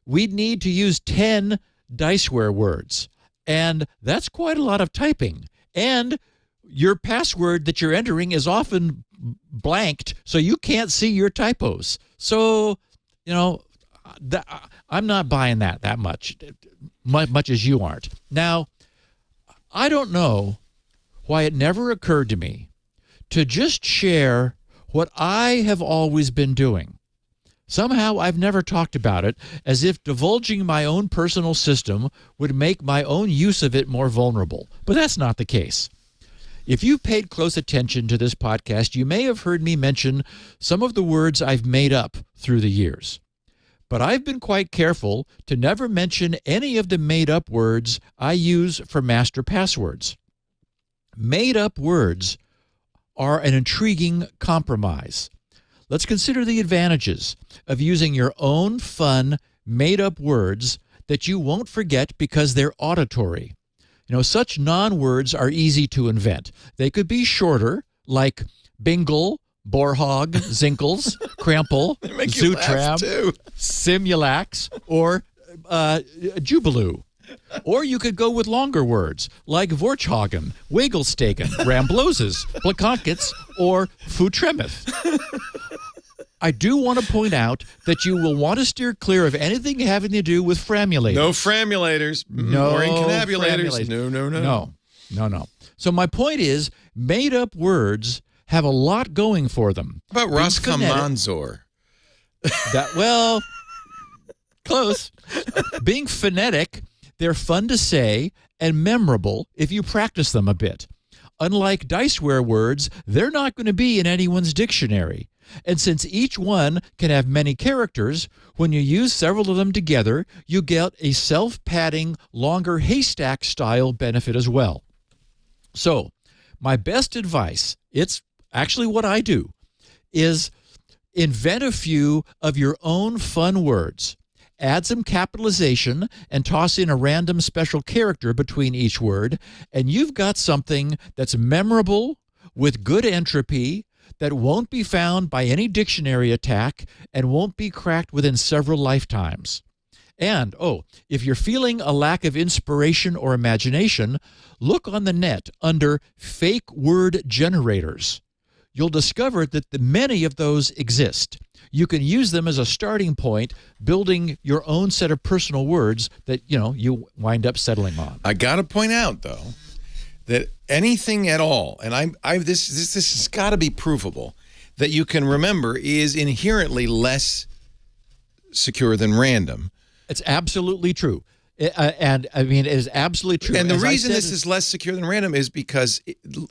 we'd need to use 10 Diceware words. And that's quite a lot of typing. And your password that you're entering is often blanked, so you can't see your typos. So, I'm not buying that much as you aren't. Now, I don't know why it never occurred to me to just share what I have always been doing. Somehow I've never talked about it, as if divulging my own personal system would make my own use of it more vulnerable. But that's not the case. If you've paid close attention to this podcast, you may have heard me mention some of the words I've made up through the years. But I've been quite careful to never mention any of the made-up words I use for master passwords. Made-up words are an intriguing compromise. Let's consider the advantages of using your own fun, made-up words that you won't forget because they're auditory. Such non-words are easy to invent. They could be shorter, like bingle, borhog, zinkles, crample, zootram, simulax, or jubilee. Or you could go with longer words like Vorthagen, Wagelstaken, Rambloses, Plakonkets, or Futremeth. I do want to point out that you will want to steer clear of anything having to do with framulators. No framulators. No or incunabulators. Framulators. No. So my point is, made-up words have a lot going for them. How about Roscomonzor? Close. Being phonetic, they're fun to say and memorable if you practice them a bit. Unlike Diceware words, they're not going to be in anyone's dictionary. And since each one can have many characters, when you use several of them together, you get a self-padding, longer haystack-style benefit as well. So, my best advice, it's actually what I do, is invent a few of your own fun words. Add some capitalization and toss in a random special character between each word, and you've got something that's memorable, with good entropy, that won't be found by any dictionary attack and won't be cracked within several lifetimes. And, if you're feeling a lack of inspiration or imagination, look on the net under fake word generators. You'll discover that many of those exist. You can use them as a starting point, building your own set of personal words that, you wind up settling on. I got to point out, though, that anything at all, and this has got to be provable, that you can remember is inherently less secure than random. It's absolutely true. It is absolutely true. And the reason this is less secure than random is because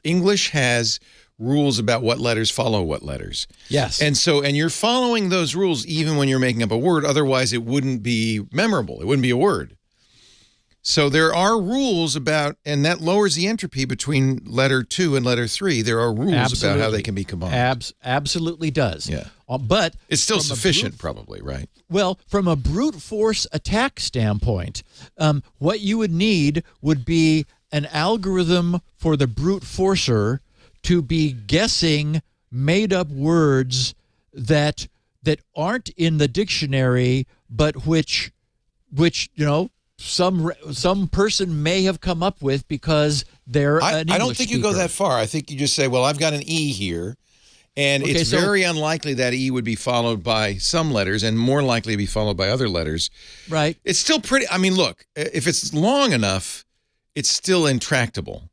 English has rules about what letters follow what letters. Yes. And you're following those rules even when you're making up a word. Otherwise, it wouldn't be memorable. It wouldn't be a word. So there are rules about, and that lowers the entropy between letter 2 and letter 3. There are rules about how they can be combined. Absolutely does. Yeah. But it's still sufficient, probably, right? Well, from a brute force attack standpoint, what you would need would be an algorithm for the brute forcer to be guessing made-up words that aren't in the dictionary, but which some person may have come up with because they're an English I don't think you go speaker. that far. I think you just say, well, I've got an E here, and it's very unlikely that E would be followed by some letters and more likely to be followed by other letters. Right. It's still pretty, look, if it's long enough, it's still intractable.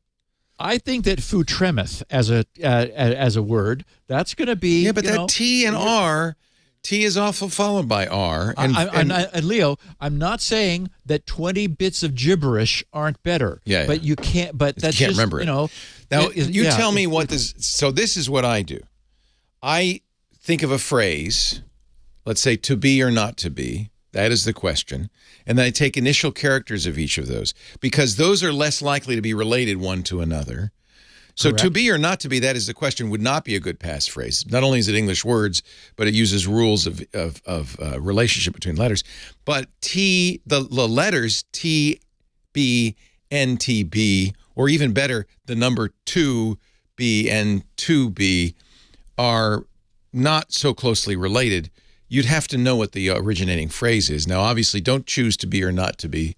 I think that futremeth as a word, that's going to be... Yeah, but that T and R... T is often followed by R. And Leo, I'm not saying that 20 bits of gibberish aren't better. Yeah. But you can't. But that's you can't just, remember it. Now, tell me what this. So this is what I do. I think of a phrase, let's say to be or not to be. That is the question. And then I take initial characters of each of those because those are less likely to be related one to another. So Correct. To be or not to be, that is the question, would not be a good passphrase. Not only is it English words, but it uses rules of relationship between letters. But the letters T, B, N, T, B, or even better, the number 2, B, and 2B are not so closely related. You'd have to know what the originating phrase is. Now, obviously, don't choose to be or not to be,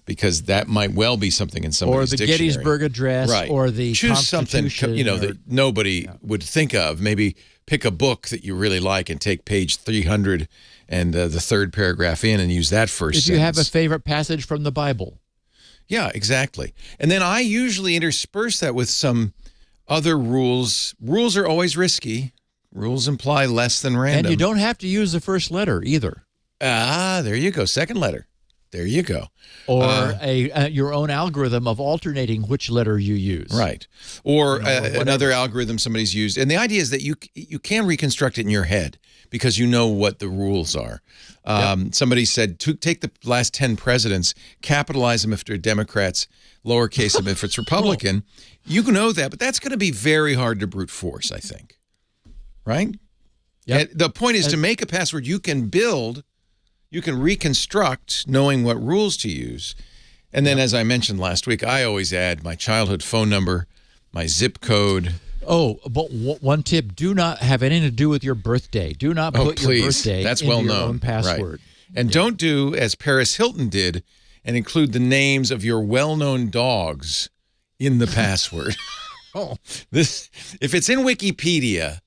because that might well be something in somebody's dictionary. Or the Gettysburg Address, right. or the Choose something that nobody would think of. Maybe pick a book that you really like and take page 300 and the third paragraph in and use that first sentence. If you have a favorite passage from the Bible. Yeah, exactly. And then I usually intersperse that with some other rules. Rules are always risky. Rules imply less than random. And you don't have to use the first letter either. There you go. Second letter. There you go. Or your own algorithm of alternating which letter you use. Right. Or another algorithm somebody's used. And the idea is that you can reconstruct it in your head because you know what the rules are. Somebody said, take the last 10 presidents, capitalize them if they're Democrats, lowercase them if it's Republican. You know that, but that's going to be very hard to brute force, I think. Right? Yep. The point is to make a password you can build. You can reconstruct knowing what rules to use. And then, as I mentioned last week, I always add my childhood phone number, my zip code. Oh, but one tip, do not have anything to do with your birthday. Do not put your birthday That's into well your known. own password. Right. And don't do as Paris Hilton did and include the names of your well-known dogs in the password. If it's in Wikipedia,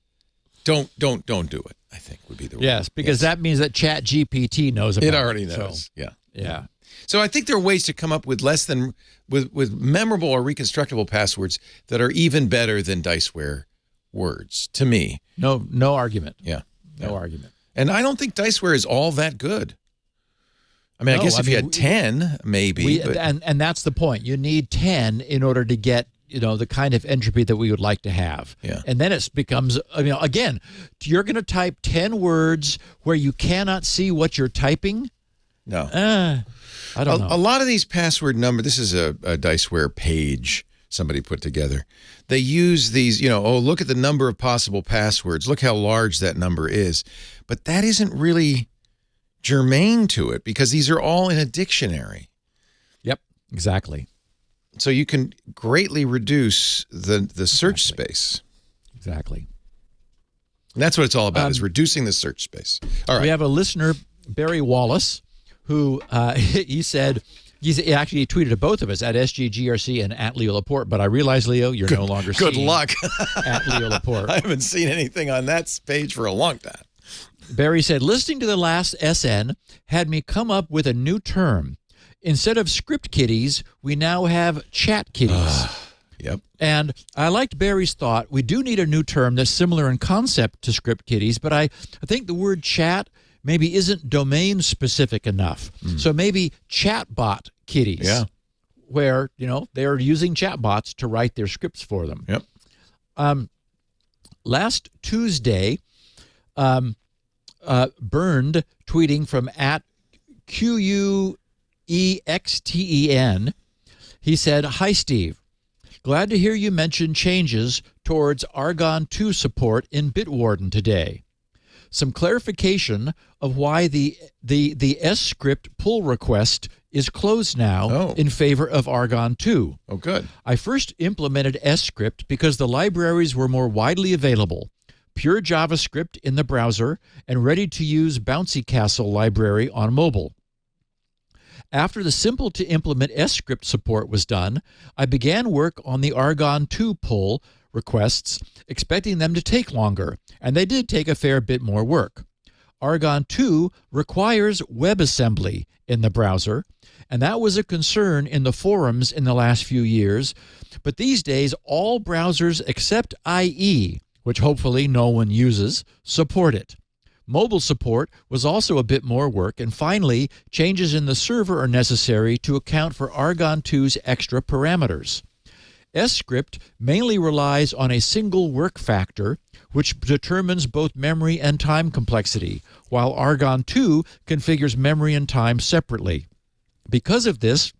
don't do it, I think would be the rule. Yes, because that means that ChatGPT knows about it. It already knows. So, yeah. So I think there are ways to come up with with memorable or reconstructible passwords that are even better than diceware words, to me. No argument. Yeah. No argument. And I don't think diceware is all that good. I mean, I guess if you had 10, maybe. And that's the point. You need 10 in order to get the kind of entropy that we would like to have. Yeah. And then it becomes, again, you're going to type 10 words where you cannot see what you're typing. No. I don't know. A lot of these password numbers, this is a diceware page somebody put together. They use these, look at the number of possible passwords. Look how large that number is. But that isn't really germane to it because these are all in a dictionary. Yep, exactly. So you can greatly reduce the search space. Exactly. And that's what it's all about, is reducing the search space. All right. We have a listener, Barry Wallace, who he said, he tweeted to both of us at SGGRC and at Leo Laporte, but I realize, Leo, you're no longer Good seen luck. at Leo Laporte. I haven't seen anything on that page for a long time. Barry said, listening to the last SN had me come up with a new term. Instead of script kiddies, we now have chat kiddies. Yep. And I liked Barry's thought. We do need a new term that's similar in concept to script kiddies, but I think the word chat maybe isn't domain specific enough. So maybe chatbot kiddies. Yeah. Where, they're using chatbots to write their scripts for them. Yep. Last Tuesday, Burned tweeting from at QUEXTEN, he said, "Hi, Steve. Glad to hear you mention changes towards Argon2 support in Bitwarden today. Some clarification of why the S-script pull request is closed now in favor of Argon2. Oh, good. I first implemented S-script because the libraries were more widely available. Pure JavaScript in the browser and ready-to-use Bouncy Castle library on mobile. After the simple-to-implement S-script support was done, I began work on the Argon2 pull requests, expecting them to take longer, and they did take a fair bit more work. Argon2 requires WebAssembly in the browser, and that was a concern in the forums in the last few years, but these days all browsers except IE, which hopefully no one uses, support it. Mobile support was also a bit more work, and finally, changes in the server are necessary to account for Argon2's extra parameters. S-script mainly relies on a single work factor, which determines both memory and time complexity, while Argon2 configures memory and time separately. Because of this,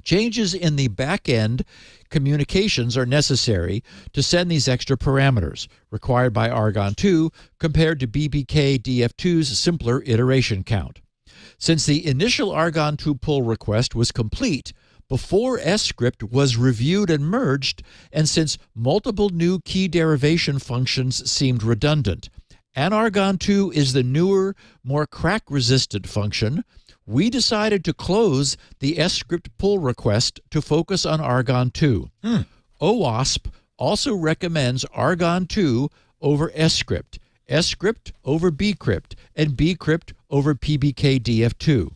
changes in the back-end communications are necessary to send these extra parameters required by Argon2 compared to BBK DF2's simpler iteration count. Since the initial Argon2 pull request was complete before S-script was reviewed and merged, and since multiple new key derivation functions seemed redundant, and Argon2 is the newer, more crack-resistant function, we decided to close the S-script pull request to focus on Argon2. OWASP also recommends Argon2 over S-script, S-script over bcrypt, and bcrypt over PBKDF2.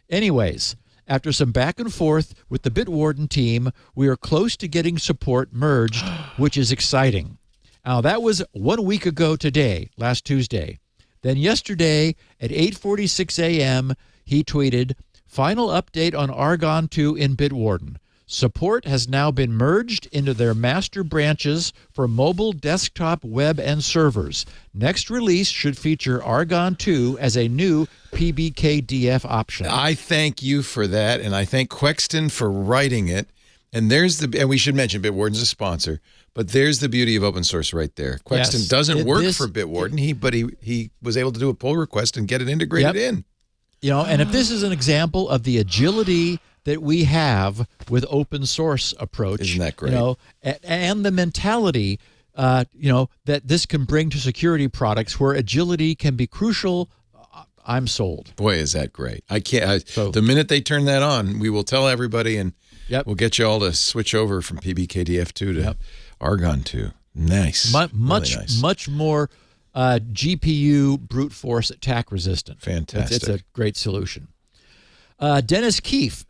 Anyways, after some back and forth with the Bitwarden team, we are close to getting support merged, which is exciting. Now, that was 1 week ago today, last Tuesday. Then yesterday at 8:46 a.m., he tweeted, "Final update on Argon2 in Bitwarden. Support has now been merged into their master branches for mobile, desktop, web, and servers. Next release should feature Argon2 as a new PBKDF option." I thank you for that, and I thank Quexton for writing it. And and we should mention Bitwarden's a sponsor, but there's the beauty of open source right there. Quexton doesn't work for Bitwarden, but he was able to do a pull request and get it integrated in. And if this is an example of the agility that we have with open source approach, isn't that great? And the mentality, that this can bring to security products where agility can be crucial, I'm sold. Boy, is that great! I can't. The minute they turn that on, we will tell everybody, and we'll get you all to switch over from PBKDF2 to Argon2. Nice, much really nice. Much more GPU brute force attack resistant. Fantastic. It's a great solution. Dennis Keefe,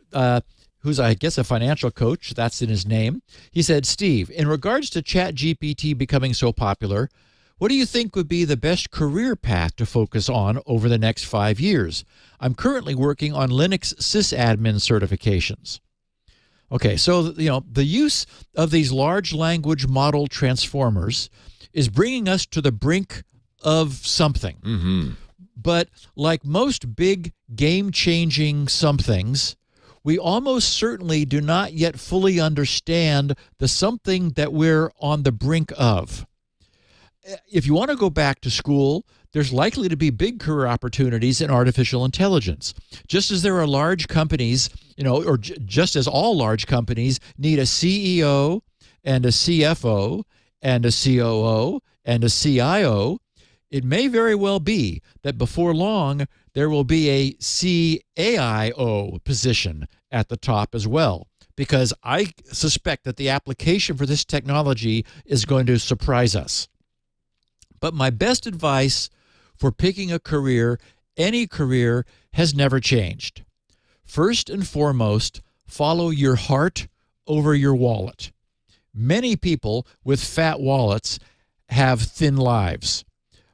who's, I guess, a financial coach, that's in his name, he said, "Steve, in regards to ChatGPT becoming so popular, what do you think would be the best career path to focus on over the next 5 years? I'm currently working on Linux sysadmin certifications." Okay, so, the use of these large language model transformers is bringing us to the brink of something. Mm-hmm. But like most big game-changing somethings, we almost certainly do not yet fully understand the something that we're on the brink of. If you want to go back to school, there's likely to be big career opportunities in artificial intelligence. Just as there are large companies, just as all large companies need a CEO and a CFO and a COO and a CIO, It may very well be that before long there will be a CAIO position at the top as well, because I suspect that the application for this technology is going to surprise us. But my best advice for picking a career, any career, has never changed. First and foremost, follow your heart over your wallet. Many people with fat wallets have thin lives.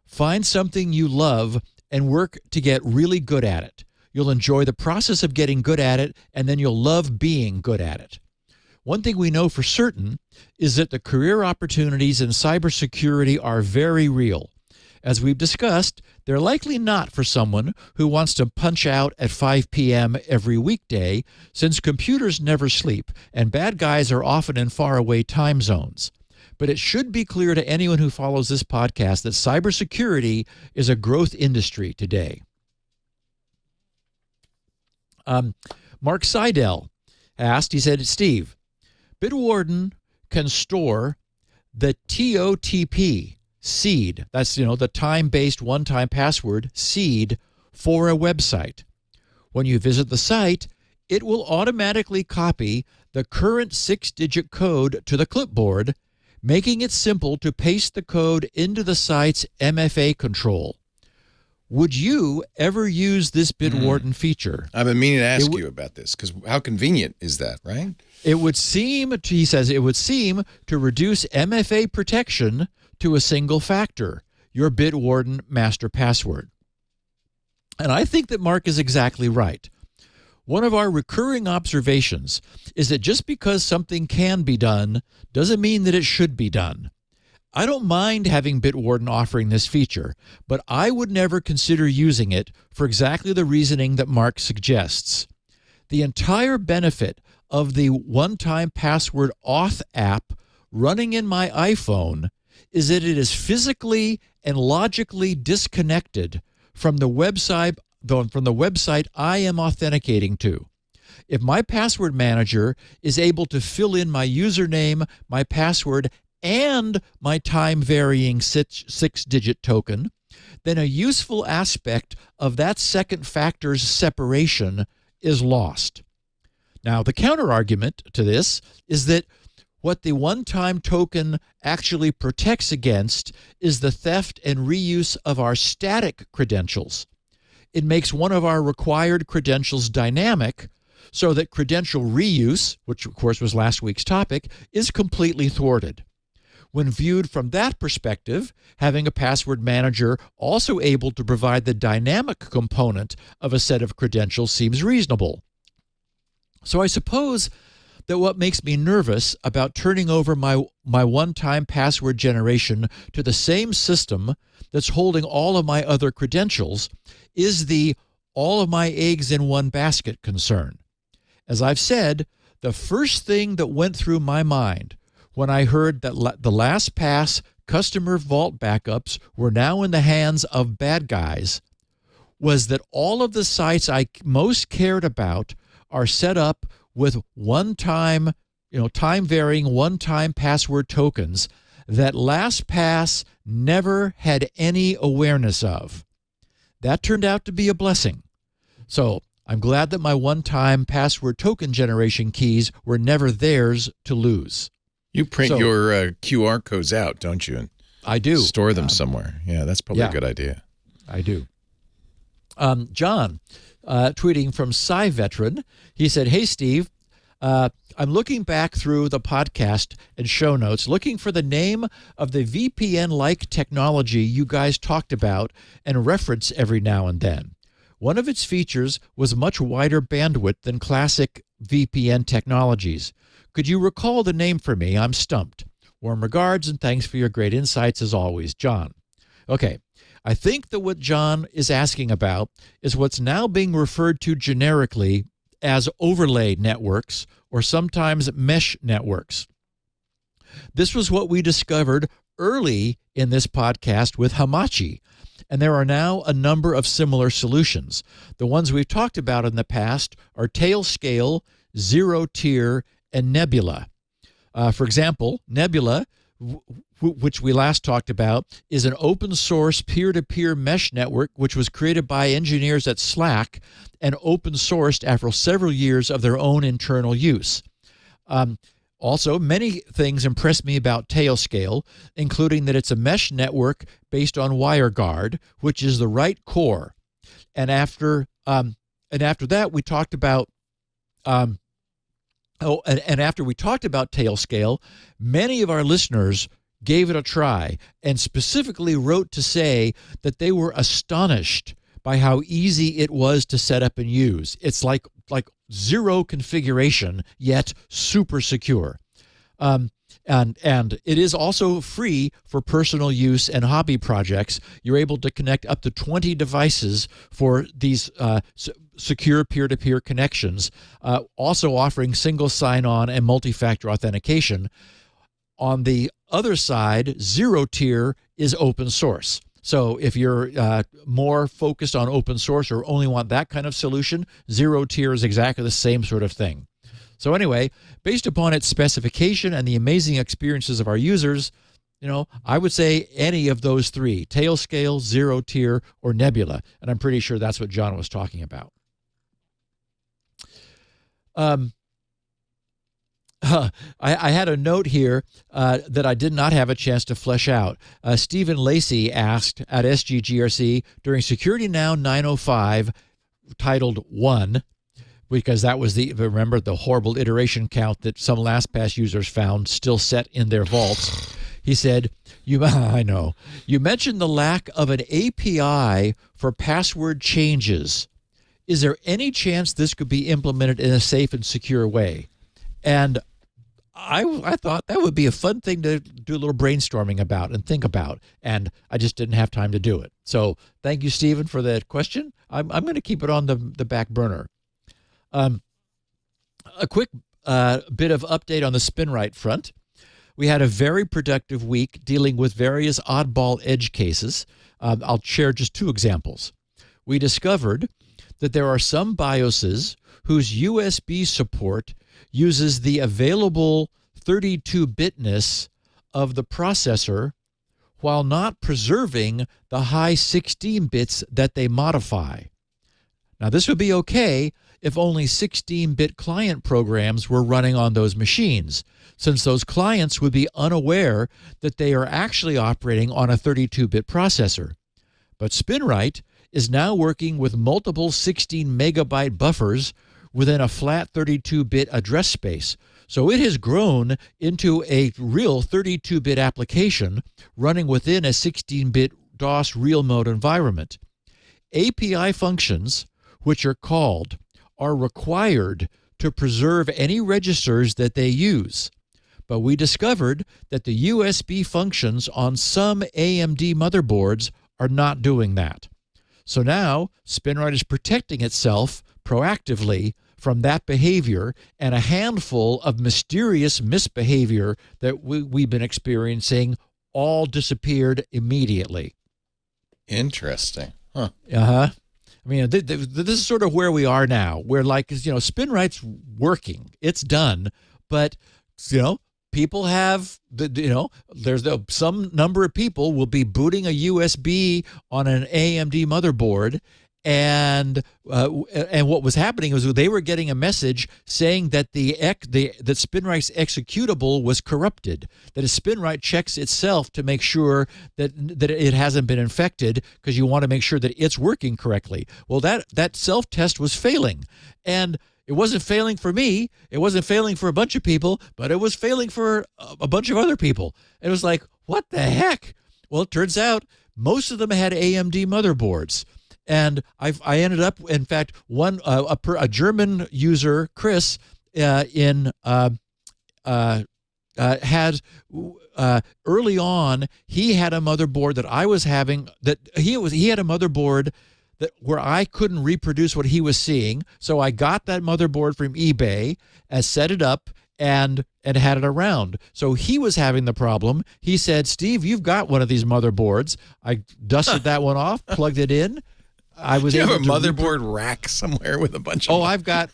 Find something you love and work to get really good at it. You'll enjoy the process of getting good at it, and then you'll love being good at it. One thing we know for certain is that the career opportunities in cybersecurity are very real. As we've discussed, they're likely not for someone who wants to punch out at 5 p.m. every weekday, since computers never sleep and bad guys are often in faraway time zones. But it should be clear to anyone who follows this podcast that cybersecurity is a growth industry today. Mark Seidel asked, he said, Steve, Bitwarden can store the TOTP seed, that's, the time-based one-time password seed for a website. When you visit the site, it will automatically copy the current 6-digit code to the clipboard, making it simple to paste the code into the site's MFA control. Would you ever use this Bitwarden feature? I've been meaning to ask you about this, because how convenient is that, right? It would seem, he says, it would seem to reduce MFA protection to a single factor, your Bitwarden master password. And I think that Mark is exactly right. One of our recurring observations is that just because something can be done doesn't mean that it should be done. I don't mind having Bitwarden offering this feature, but I would never consider using it for exactly the reasoning that Mark suggests. The entire benefit of the one-time password auth app running in my iPhone is that it is physically and logically disconnected from the website I am authenticating to. If my password manager is able to fill in my username, my password, and my time-varying 6-digit token, then a useful aspect of that second factor's separation is lost. Now, the counter-argument to this is that what the one-time token actually protects against is the theft and reuse of our static credentials. It makes one of our required credentials dynamic so that credential reuse, which of course was last week's topic, is completely thwarted. When viewed from that perspective, having a password manager also able to provide the dynamic component of a set of credentials seems reasonable. So I suppose that what makes me nervous about turning over my one-time password generation to the same system that's holding all of my other credentials is the all of my eggs in one basket concern. As I've said, the first thing that went through my mind when I heard that the LastPass customer vault backups were now in the hands of bad guys was that all of the sites I most cared about are set up with one-time, time-varying one-time password tokens that LastPass never had any awareness of. That turned out to be a blessing. So I'm glad that my one-time password token generation keys were never theirs to lose. You print your QR codes out, don't you? And I do. Store them somewhere. Yeah, that's probably a good idea. I do. John, tweeting from SciVeteran, he said, "Hey, Steve, I'm looking back through the podcast and show notes, looking for the name of the VPN-like technology you guys talked about and reference every now and then. One of its features was much wider bandwidth than classic VPN technologies. Could you recall the name for me? I'm stumped. Warm regards and thanks for your great insights as always, John." Okay, I think that what John is asking about is what's now being referred to generically as overlay networks or sometimes mesh networks. This was what we discovered early in this podcast with Hamachi, and there are now a number of similar solutions. The ones we've talked about in the past are Tailscale, Zero Tier, and Nebula. For example, Nebula which we last talked about, is an open source peer-to-peer mesh network which was created by engineers at Slack and open sourced after several years of their own internal use. Also, many things impressed me about Tailscale, including that it's a mesh network based on WireGuard, which is the right core. And after that, we talked about and after we talked about Tailscale, many of our listeners gave it a try and specifically wrote to say that they were astonished by how easy it was to set up and use. It's like zero configuration, yet super secure. And it is also free for personal use and hobby projects. You're able to connect up to 20 devices for these secure peer-to-peer connections, also offering single sign-on and multi-factor authentication. On the other side, Zero Tier is open source. So if you're more focused on open source or only want that kind of solution, Zero Tier is exactly the same sort of thing. So anyway, based upon its specification and the amazing experiences of our users, I would say any of those three, Tailscale, Zero Tier, or Nebula. And I'm pretty sure that's what John was talking about. I had a note here that I did not have a chance to flesh out. Stephen Lacey asked at SGGRC during Security Now 905, titled 1, because that was remember the horrible iteration count that some LastPass users found still set in their vaults. He said, I know. You mentioned the lack of an API for password changes. Is there any chance this could be implemented in a safe and secure way? And I thought that would be a fun thing to do a little brainstorming about and think about, and I just didn't have time to do it. So thank you, Stephen, for that question. I'm going to keep it on the back burner. A quick bit of update on the SpinRite front. We had a very productive week dealing with various oddball edge cases. I'll share just two examples. We discovered that there are some BIOSes whose USB support uses the available 32-bitness of the processor while not preserving the high 16 bits that they modify. Now, this would be okay if only 16-bit client programs were running on those machines, since those clients would be unaware that they are actually operating on a 32-bit processor. But SpinRite is now working with multiple 16-megabyte buffers within a flat 32-bit address space. So it has grown into a real 32-bit application running within a 16-bit DOS real mode environment. API functions, which are called, are required to preserve any registers that they use. But we discovered that the USB functions on some AMD motherboards are not doing that. So now SpinRite is protecting itself proactively from that behavior, and a handful of mysterious misbehavior that we've been experiencing all disappeared immediately. Interesting. Huh. I mean, this is sort of where we are now, where SpinRite's working. It's done, but, people have, there's some number of people will be booting a USB on an AMD motherboard, and what was happening was they were getting a message saying that that SpinRite's executable was corrupted. That SpinRite checks itself to make sure that it hasn't been infected, because you want to make sure that it's working correctly. Well, that self-test was failing, and it wasn't failing for me. It wasn't failing for a bunch of people, but it was failing for a bunch of other people. It was like, what the heck? Well, it turns out most of them had AMD motherboards. And I ended up, in fact, a German user, Chris, had early on, he had a motherboard that I was having, that he had a motherboard where I couldn't reproduce what he was seeing. So I got that motherboard from eBay, set it up, and had it around. So he was having the problem. He said, "Steve, you've got one of these motherboards." I dusted that one off, plugged it in. I was. Do you have a motherboard rack somewhere with a bunch of? Oh, I've got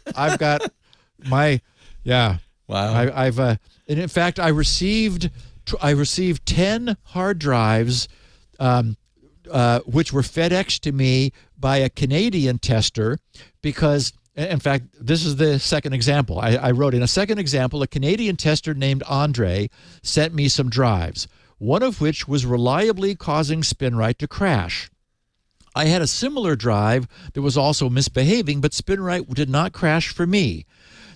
my, yeah. Wow. And in fact, I received I received 10 hard drives, which were FedExed to me by a Canadian tester, because, in fact, this is the second example. I wrote in a second example, a Canadian tester named Andre sent me some drives, one of which was reliably causing SpinRite to crash. I had a similar drive that was also misbehaving, but SpinRite did not crash for me.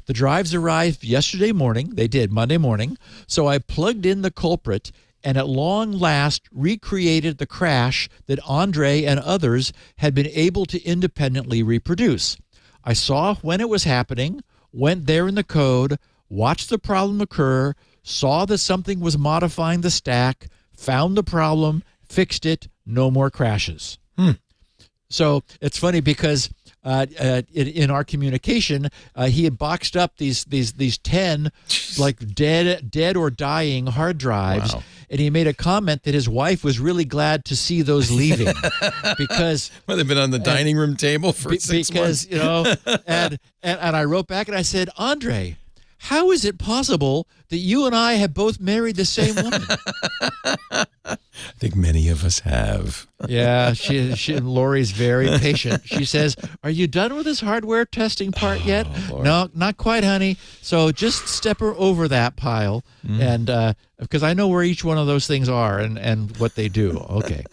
The drives arrived yesterday morning. They did, Monday morning. So I plugged in the culprit and at long last recreated the crash that Andre and others had been able to independently reproduce. I saw when it was happening, went there in the code, watched the problem occur, saw that something was modifying the stack, found the problem, fixed it, no more crashes. So it's funny because in our communication, he had boxed up these 10 like dead or dying hard drives. Wow. And he made a comment that his wife was really glad to see those leaving because they've been on the dining room table for 6 months. And I wrote back and I said, Andre, how is it possible that you and I have both married the same woman? I think many of us have. Yeah, Lori's very patient. She says, are you done with this hardware testing part yet? Lord. No, not quite, honey. So just step her over that pile, and because I know where each one of those things are and what they do. Okay.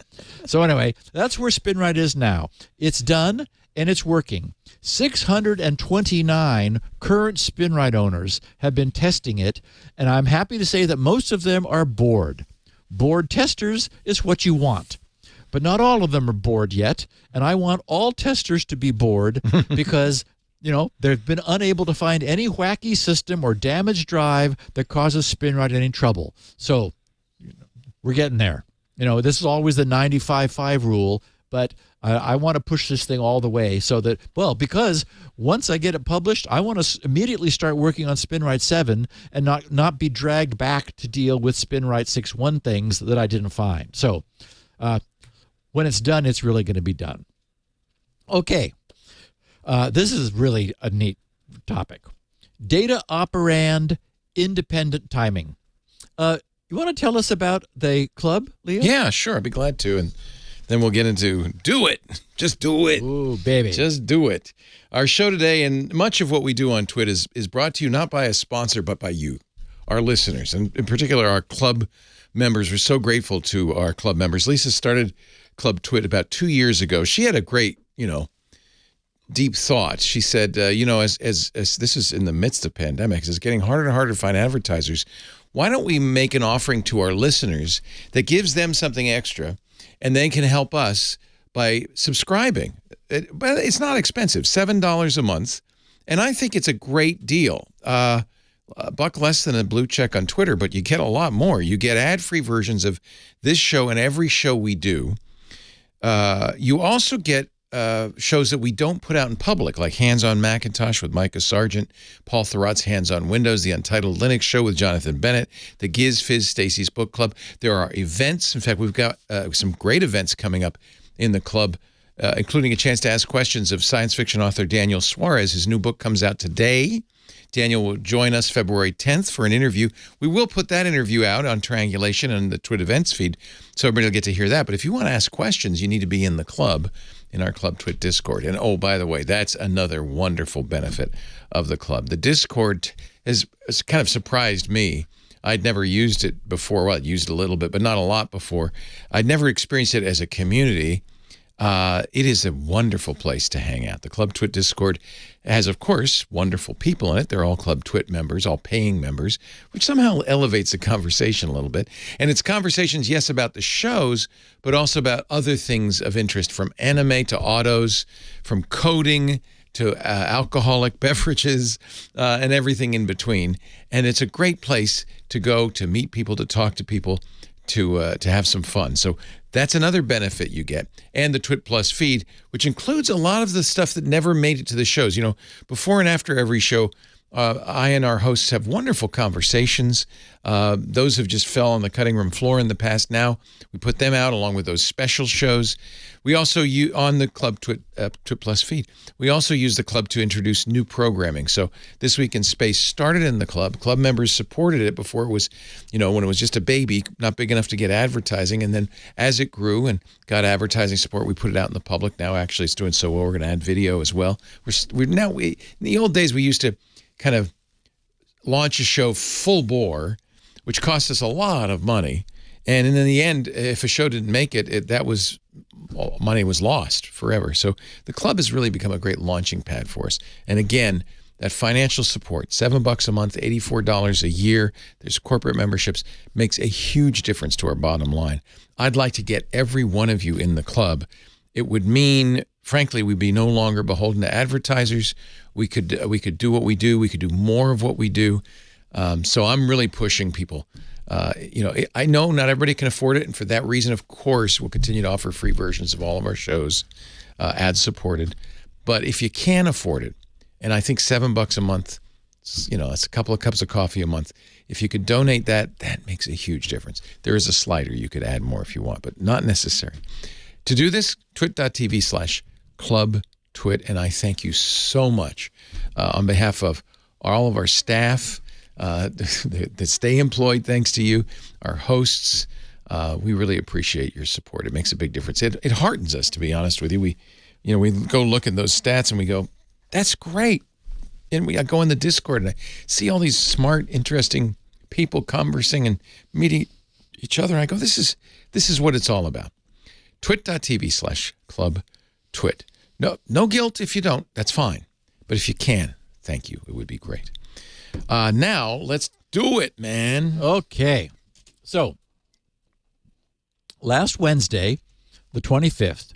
So anyway, that's where SpinRite is now. It's done, and it's working. 629 current SpinRite owners have been testing it, and I'm happy to say that most of them are bored. Bored testers is what you want, but not all of them are bored yet, and I want all testers to be bored because, they've been unable to find any wacky system or damaged drive that causes SpinRite any trouble. So we're getting there. This is always the 95-5 rule, but I want to push this thing all the way so that, because once I get it published, I want to immediately start working on SpinRite 7 and not be dragged back to deal with SpinRite 6.1 things that I didn't find. So when it's done, it's really going to be done. Okay. This is really a neat topic. Data operand independent timing. You want to tell us about the club, Leo? Yeah, sure. I'd be glad to. And then we'll get into do it. Just do it. Ooh, baby. Just do it. Our show today and much of what we do on TWiT is brought to you not by a sponsor, but by you, our listeners, and in particular our club members. We're so grateful to our club members. Lisa started Club TWiT about 2 years ago. She had a great, deep thought. She said, as this is in the midst of pandemics, it's getting harder and harder to find advertisers. Why don't we make an offering to our listeners that gives them something extra, and they can help us by subscribing? But it's not expensive, $7 a month, and I think it's a great deal. A buck less than a blue check on Twitter, but you get a lot more. You get ad-free versions of this show and every show we do. You also get shows that we don't put out in public, like Hands on Macintosh with Micah Sargent, Paul Thurrott's Hands on Windows, the Untitled Linux Show with Jonathan Bennett, the Giz Fizz Stacy's Book Club. There are events. In fact, we've got some great events coming up in the club, including a chance to ask questions of science fiction author Daniel Suarez. His new book comes out today. Daniel will join us February 10th for an interview. We will put that interview out on Triangulation and the TWiT events feed, so everybody will get to hear that. But if you want to ask questions, you need to be in the club, in our Club TWiT Discord. And oh, by the way, that's another wonderful benefit of the club. The Discord has kind of surprised me. I'd never used it before. Well, I used it a little bit, but not a lot before. I'd never experienced it as a community. It is a wonderful place to hang out. The Club TWiT Discord has, of course, wonderful people in it. They're all Club TWiT members, all paying members, which somehow elevates the conversation a little bit. And it's conversations, yes, about the shows, but also about other things of interest, from anime to autos, from coding to alcoholic beverages, and everything in between. And it's a great place to go to meet people, to talk to people, to have some fun. So that's another benefit you get. And the TWiT Plus feed, which includes a lot of the stuff that never made it to the shows. Before and after every show, I and our hosts have wonderful conversations. Those have just fell on the cutting room floor in the past. Now we put them out along with those special shows. We also use on the Club TWiT Plus feed. We also use the club to introduce new programming. So This Week in Space started in the club. Club members supported it before it was, when it was just a baby, not big enough to get advertising. And then as it grew and got advertising support, we put it out in the public. Now actually it's doing so well. We're going to add video as well. In the old days we used to kind of launch a show full bore, which cost us a lot of money. And in the end, if a show didn't make it, money was lost forever. So the club has really become a great launching pad for us. And again, that financial support, $7 a month, $84 a year, there's corporate memberships, makes a huge difference to our bottom line. I'd like to get every one of you in the club. It would mean, frankly, we'd be no longer beholden to advertisers. We could do what we do. We could do more of what we do. So I'm really pushing people. I know not everybody can afford it, and for that reason, of course, we'll continue to offer free versions of all of our shows, ad-supported. But if you can afford it, and I think $7 a month, that's a couple of cups of coffee a month. If you could donate that makes a huge difference. There is a slider. You could add more if you want, but not necessary. To do this, twit.tv/clubtwit, and I thank you so much on behalf of all of our staff that stay employed thanks to you, our hosts. We really appreciate your support. It makes a big difference. It heartens us, to be honest with you. We go look at those stats and we go, that's great. And I go in the Discord and I see all these smart, interesting people conversing and meeting each other. And I go, this is what it's all about. Twit.tv/clubtwit. No guilt if you don't. That's fine. But if you can, thank you. It would be great. Now, let's do it, man. Okay. So, last Wednesday, the 25th,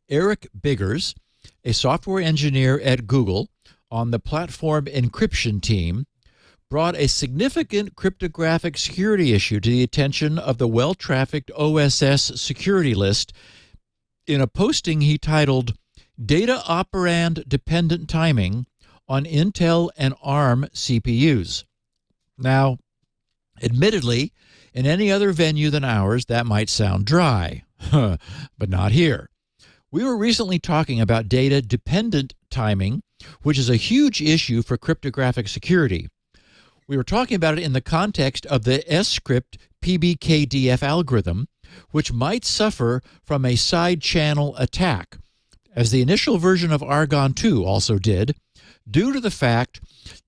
Eric Biggers, a software engineer at Google on the platform encryption team, brought a significant cryptographic security issue to the attention of the well-trafficked OSS security list in a posting he titled Data Operand Dependent Timing on Intel and ARM CPUs. Now, admittedly, in any other venue than ours, that might sound dry, but not here. We were recently talking about data-dependent timing, which is a huge issue for cryptographic security. We were talking about it in the context of the S-script PBKDF algorithm, which might suffer from a side-channel attack, as the initial version of Argon2 also did, due to the fact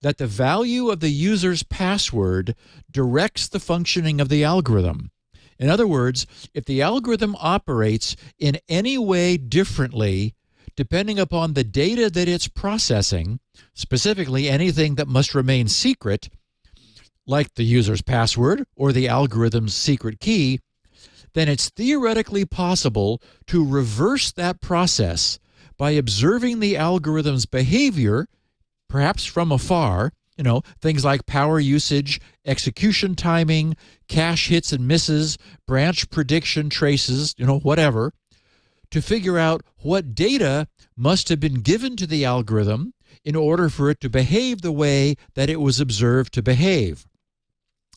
that the value of the user's password directs the functioning of the algorithm. In other words, if the algorithm operates in any way differently, depending upon the data that it's processing, specifically anything that must remain secret, like the user's password or the algorithm's secret key, then it's theoretically possible to reverse that process by observing the algorithm's behavior, perhaps from afar, things like power usage, execution timing, cache hits and misses, branch prediction traces, whatever, to figure out what data must have been given to the algorithm in order for it to behave the way that it was observed to behave.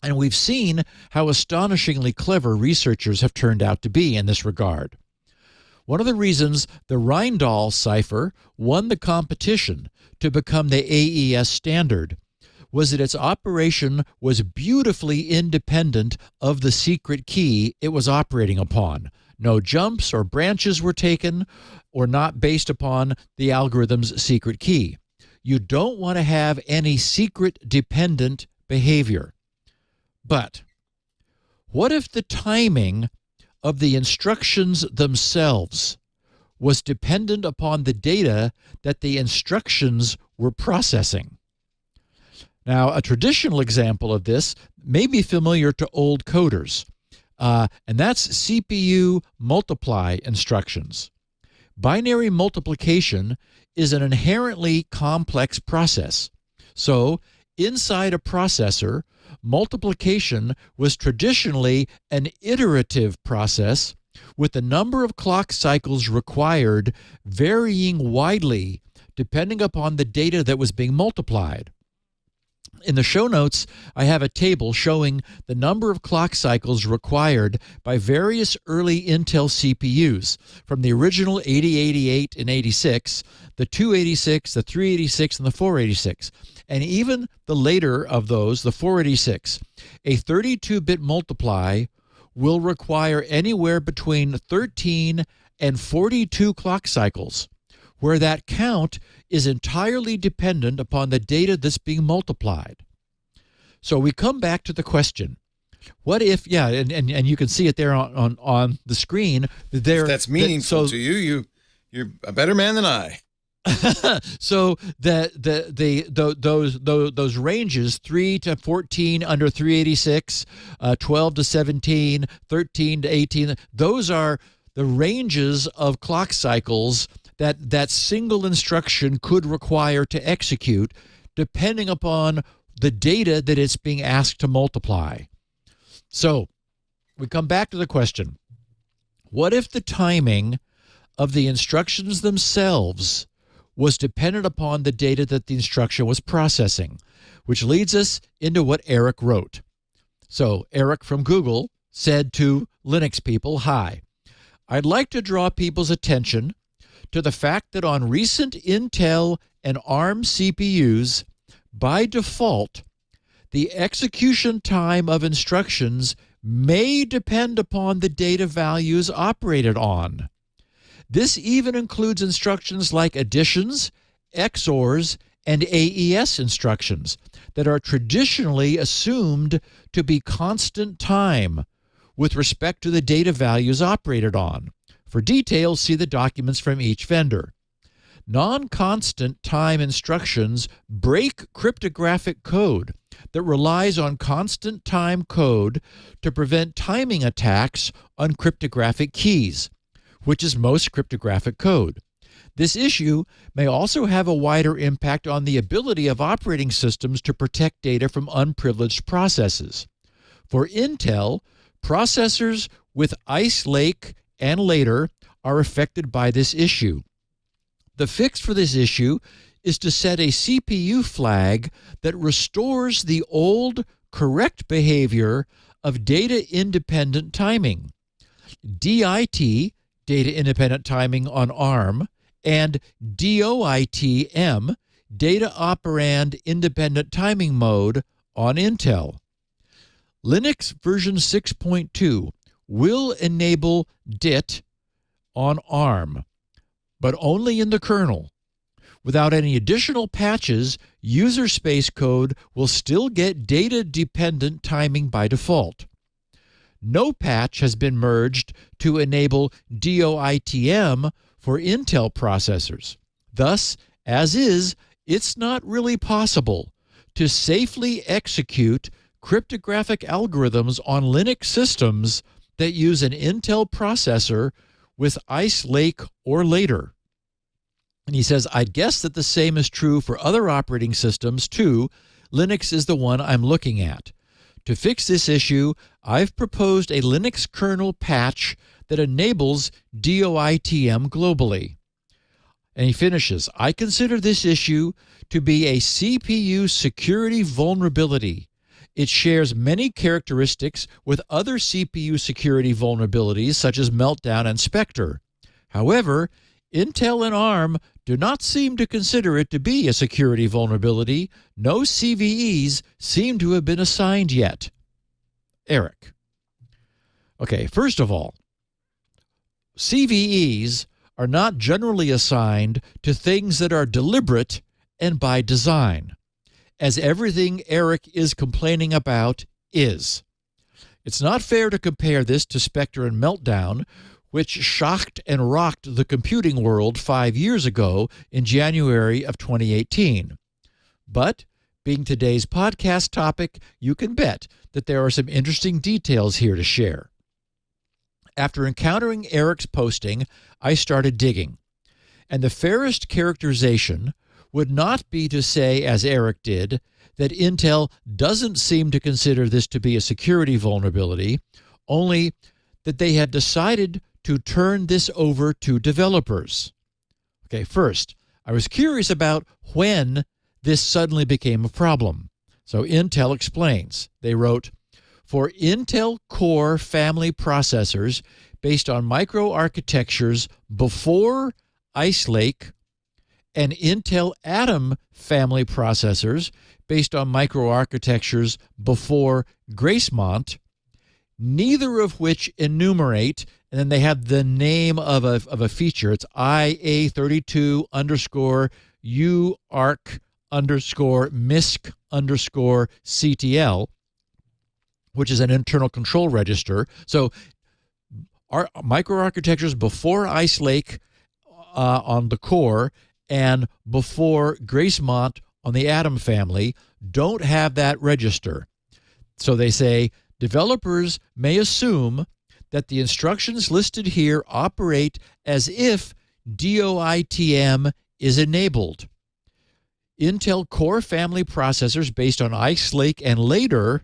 And we've seen how astonishingly clever researchers have turned out to be in this regard. One of the reasons the Reindahl cipher won the competition to become the AES standard was that its operation was beautifully independent of the secret key it was operating upon. No jumps or branches were taken, or not based upon the algorithm's secret key. You don't want to have any secret dependent behavior. But what if the timing of the instructions themselves was dependent upon the data that the instructions were processing? Now, a traditional example of this may be familiar to old coders, and that's CPU multiply instructions. Binary multiplication is an inherently complex process. So, inside a processor, multiplication was traditionally an iterative process with the number of clock cycles required varying widely depending upon the data that was being multiplied. In the show notes, I have a table showing the number of clock cycles required by various early Intel CPUs, from the original 8088 and 86, the 286, the 386, and the 486, and even the later of those, the 486. A 32-bit multiply will require anywhere between 13 and 42 clock cycles, where that count is entirely dependent upon the data that's being multiplied. So we come back to the question, what if, and you can see it there on the screen. There, if that's meaningful to you, you're a better man than I. So those ranges, 3 to 14 under 386, 12 to 17, 13 to 18, those are the ranges of clock cycles that single instruction could require to execute, depending upon the data that it's being asked to multiply. So we come back to the question, what if the timing of the instructions themselves was dependent upon the data that the instruction was processing? Which leads us into what Eric wrote. So Eric from Google said to Linux people, "Hi, I'd like to draw people's attention to the fact that on recent Intel and ARM CPUs, by default, the execution time of instructions may depend upon the data values operated on. This even includes instructions like additions, XORs, and AES instructions that are traditionally assumed to be constant time with respect to the data values operated on. For details, see the documents from each vendor. Non-constant time instructions break cryptographic code that relies on constant time code to prevent timing attacks on cryptographic keys, which is most cryptographic code. This issue may also have a wider impact on the ability of operating systems to protect data from unprivileged processes. For Intel, processors with Ice Lake and later are affected by this issue. The fix for this issue is to set a CPU flag that restores the old correct behavior of data-independent timing. DIT, data-independent timing on ARM, and DOITM, data operand independent timing mode on Intel. Linux version 6.2 will enable DIT on ARM, but only in the kernel. Without any additional patches, user space code will still get data-dependent timing by default. No patch has been merged to enable DOITM for Intel processors. Thus, as is, it's not really possible to safely execute cryptographic algorithms on Linux systems that use an Intel processor with Ice Lake or later. And he says, I'd guess that the same is true for other operating systems too. Linux is the one I'm looking at. To fix this issue, I've proposed a Linux kernel patch that enables DOITM globally. And he finishes, I consider this issue to be a CPU security vulnerability. It shares many characteristics with other CPU security vulnerabilities such as Meltdown and Spectre. However, Intel and ARM do not seem to consider it to be a security vulnerability. No CVEs seem to have been assigned yet. Eric. Okay, first of all, CVEs are not generally assigned to things that are deliberate and by design, as everything Eric is complaining about is. It's not fair to compare this to Spectre and Meltdown, which shocked and rocked the computing world 5 years ago in January of 2018. But, being today's podcast topic, you can bet that there are some interesting details here to share. After encountering Eric's posting, I started digging. And the fairest characterization would not be to say, as Eric did, that Intel doesn't seem to consider this to be a security vulnerability, only that they had decided to turn this over to developers. Okay, first, I was curious about when this suddenly became a problem. So Intel explains. They wrote, for Intel Core family processors based on microarchitectures before Ice Lake and Intel Atom family processors based on microarchitectures before Gracemont, neither of which enumerate, and then they have the name of a feature. It's IA32_UARC_MISC_CTL, which is an internal control register. So our microarchitectures before Ice Lake on the core and before Gracemont on the Atom family don't have that register. So they say developers may assume that the instructions listed here operate as if DOITM is enabled. Intel Core family processors based on Ice Lake and later,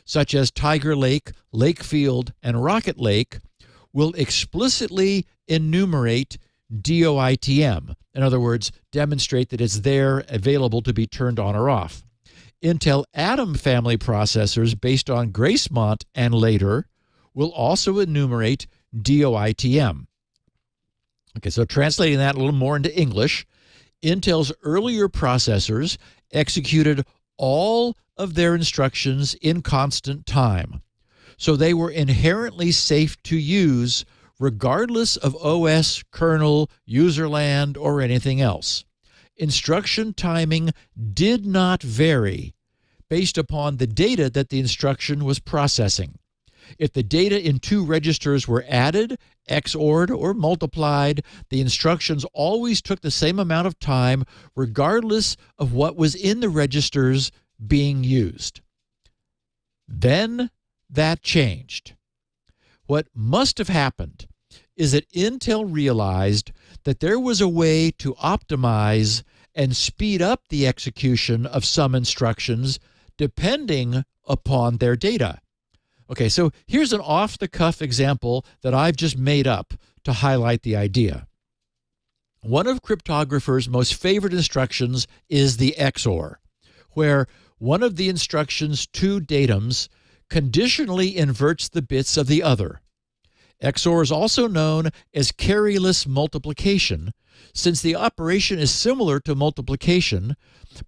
such as Tiger Lake, Lakefield, and Rocket Lake, will explicitly enumerate DOITM. In other words, demonstrate that it's there, available to be turned on or off. Intel Atom family processors based on Gracemont and later will also enumerate DOITM. Okay, so translating that a little more into English, Intel's earlier processors executed all of their instructions in constant time, so they were inherently safe to use regardless of OS, kernel, userland, or anything else. Instruction timing did not vary based upon the data that the instruction was processing. If the data in two registers were added, XORed, or multiplied, the instructions always took the same amount of time regardless of what was in the registers being used. Then that changed. What must have happened is that Intel realized that there was a way to optimize and speed up the execution of some instructions depending upon their data. Okay, so here's an off-the-cuff example that I've just made up to highlight the idea. One of cryptographers' most favorite instructions is the XOR, where one of the instruction's two datums conditionally inverts the bits of the other. XOR is also known as carryless multiplication, since the operation is similar to multiplication,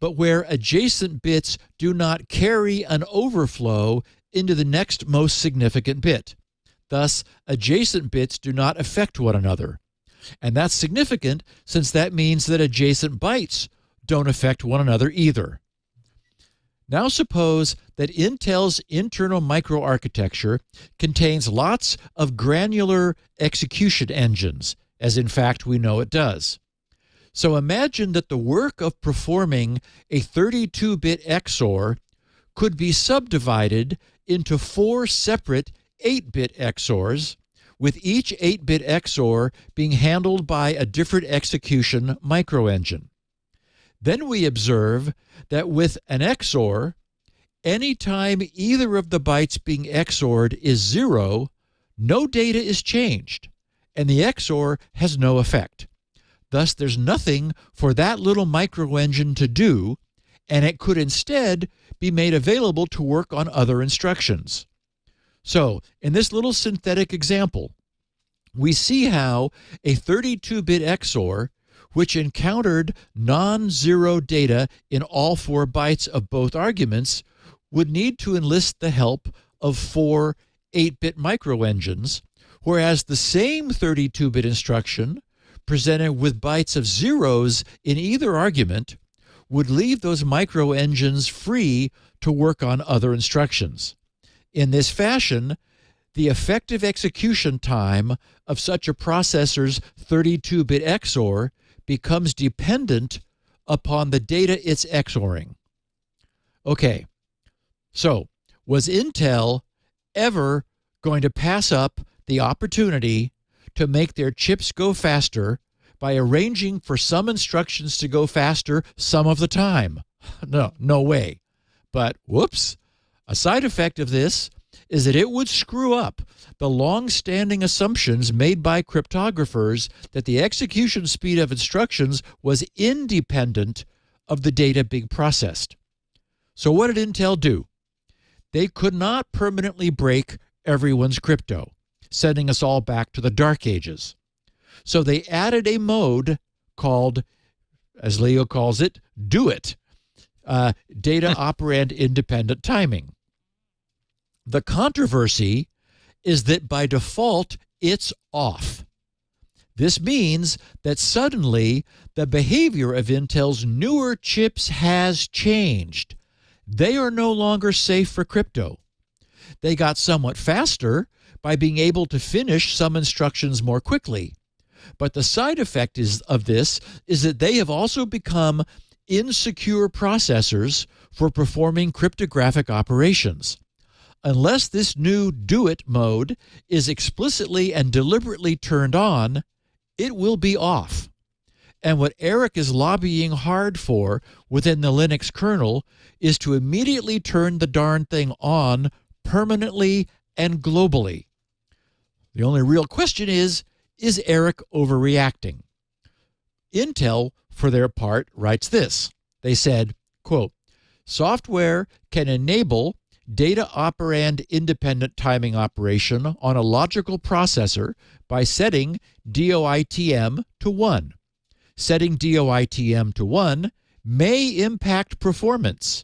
but where adjacent bits do not carry an overflow into the next most significant bit. Thus, adjacent bits do not affect one another. And that's significant since that means that adjacent bytes don't affect one another either. Now suppose that Intel's internal microarchitecture contains lots of granular execution engines, as in fact we know it does. So imagine that the work of performing a 32-bit XOR could be subdivided into 4 separate 8-bit XORs, with each 8-bit XOR being handled by a different execution microengine. Then we observe that with an XOR, anytime either of the bytes being XORed is 0, no data is changed, and the XOR has no effect. Thus, there's nothing for that little microengine to do, and it could instead be made available to work on other instructions. So, in this little synthetic example, we see how a 32-bit XOR, which encountered non-zero data in all 4 bytes of both arguments, would need to enlist the help of 4 8-bit microengines, whereas the same 32-bit instruction, presented with bytes of zeros in either argument, would leave those microengines free to work on other instructions. In this fashion, the effective execution time of such a processor's 32-bit XOR becomes dependent upon the data it's XORing. Okay, so was Intel ever going to pass up the opportunity to make their chips go faster by arranging for some instructions to go faster some of the time? No way. But whoops, a side effect of this is that it would screw up the long-standing assumptions made by cryptographers that the execution speed of instructions was independent of the data being processed. So what did Intel do? They could not permanently break everyone's crypto, sending us all back to the dark ages. So they added a mode called, as Leo calls it, DOIT, data operand independent timing. The controversy is that by default, it's off. This means that suddenly the behavior of Intel's newer chips has changed. They are no longer safe for crypto. They got somewhat faster by being able to finish some instructions more quickly. But the side effect of this is that they have also become insecure processors for performing cryptographic operations. Unless this new DOIT mode is explicitly and deliberately turned on, it will be off. And what Eric is lobbying hard for within the Linux kernel is to immediately turn the darn thing on permanently and globally. The only real question is Eric overreacting? Intel, for their part, writes this. They said, quote, software can enable data operand independent timing operation on a logical processor by setting DOITM to 1. Setting DOITM to 1 may impact performance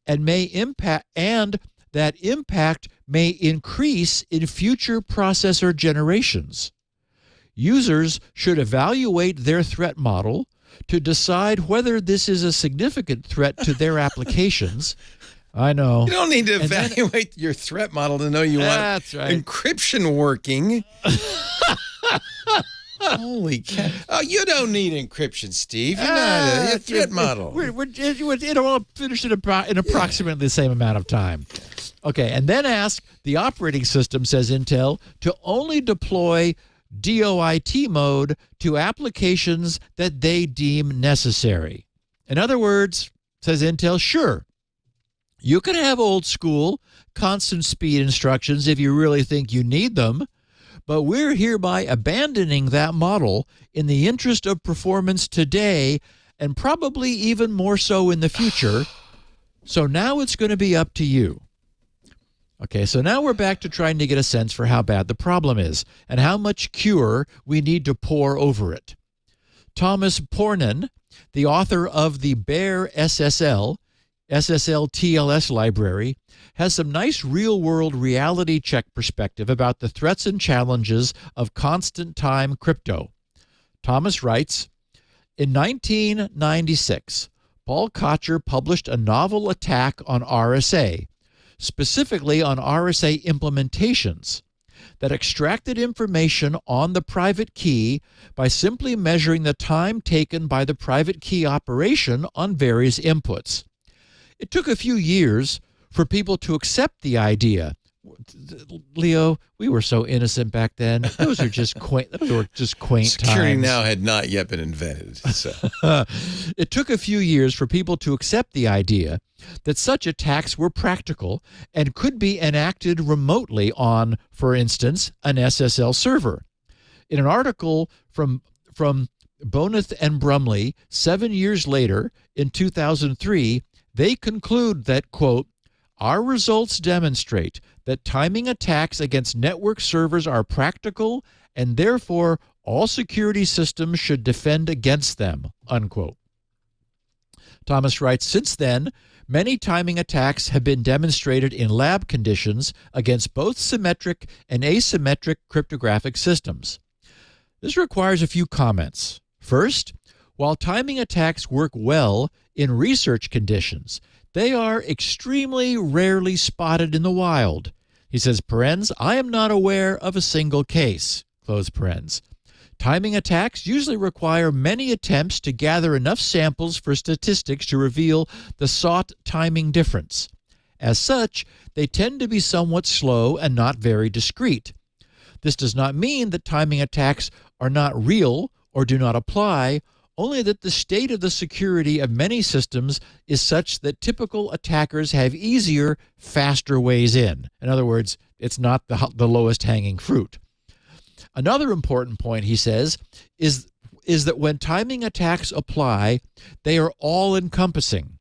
and that impact may increase in future processor generations. Users should evaluate their threat model to decide whether this is a significant threat to their applications. I know. You don't need to evaluate your threat model to know you want encryption working. Holy cow. Oh, you don't need encryption, Steve. You're not a threat model. It'll all finish in approximately the same amount of time. Okay, and then ask the operating system, says Intel, to only deploy DOIT mode to applications that they deem necessary. In other words, says Intel, sure, you can have old school, constant speed instructions if you really think you need them, but we're hereby abandoning that model in the interest of performance today and probably even more so in the future. So now it's going to be up to you. Okay, so now we're back to trying to get a sense for how bad the problem is and how much cure we need to pour over it. Thomas Pornan, the author of the Bear SSL TLS library, has some nice real-world reality check perspective about the threats and challenges of constant time crypto. Thomas writes, in 1996, Paul Kocher published a novel attack on RSA, specifically on RSA implementations, that extracted information on the private key by simply measuring the time taken by the private key operation on various inputs. It took a few years for people to accept the idea. Leo, we were so innocent back then. Those are just quaint. Those were just quaint Security times. now had not yet been invented. So. It took a few years for people to accept the idea that such attacks were practical and could be enacted remotely on, for instance, an SSL server. In an article from Bonath and Brumley 7 years later, in 2003, they conclude that, quote, our results demonstrate that timing attacks against network servers are practical and therefore all security systems should defend against them, unquote. Thomas writes, since then, many timing attacks have been demonstrated in lab conditions against both symmetric and asymmetric cryptographic systems. This requires a few comments. First, while timing attacks work well in research conditions, they are extremely rarely spotted in the wild. He says, parens, I am not aware of a single case, close parens. Timing attacks usually require many attempts to gather enough samples for statistics to reveal the sought timing difference. As such, they tend to be somewhat slow and not very discrete. This does not mean that timing attacks are not real or do not apply, only that the state of the security of many systems is such that typical attackers have easier, faster ways in. In other words, it's not the lowest hanging fruit. Another important point, he says, is that when timing attacks apply, they are all-encompassing.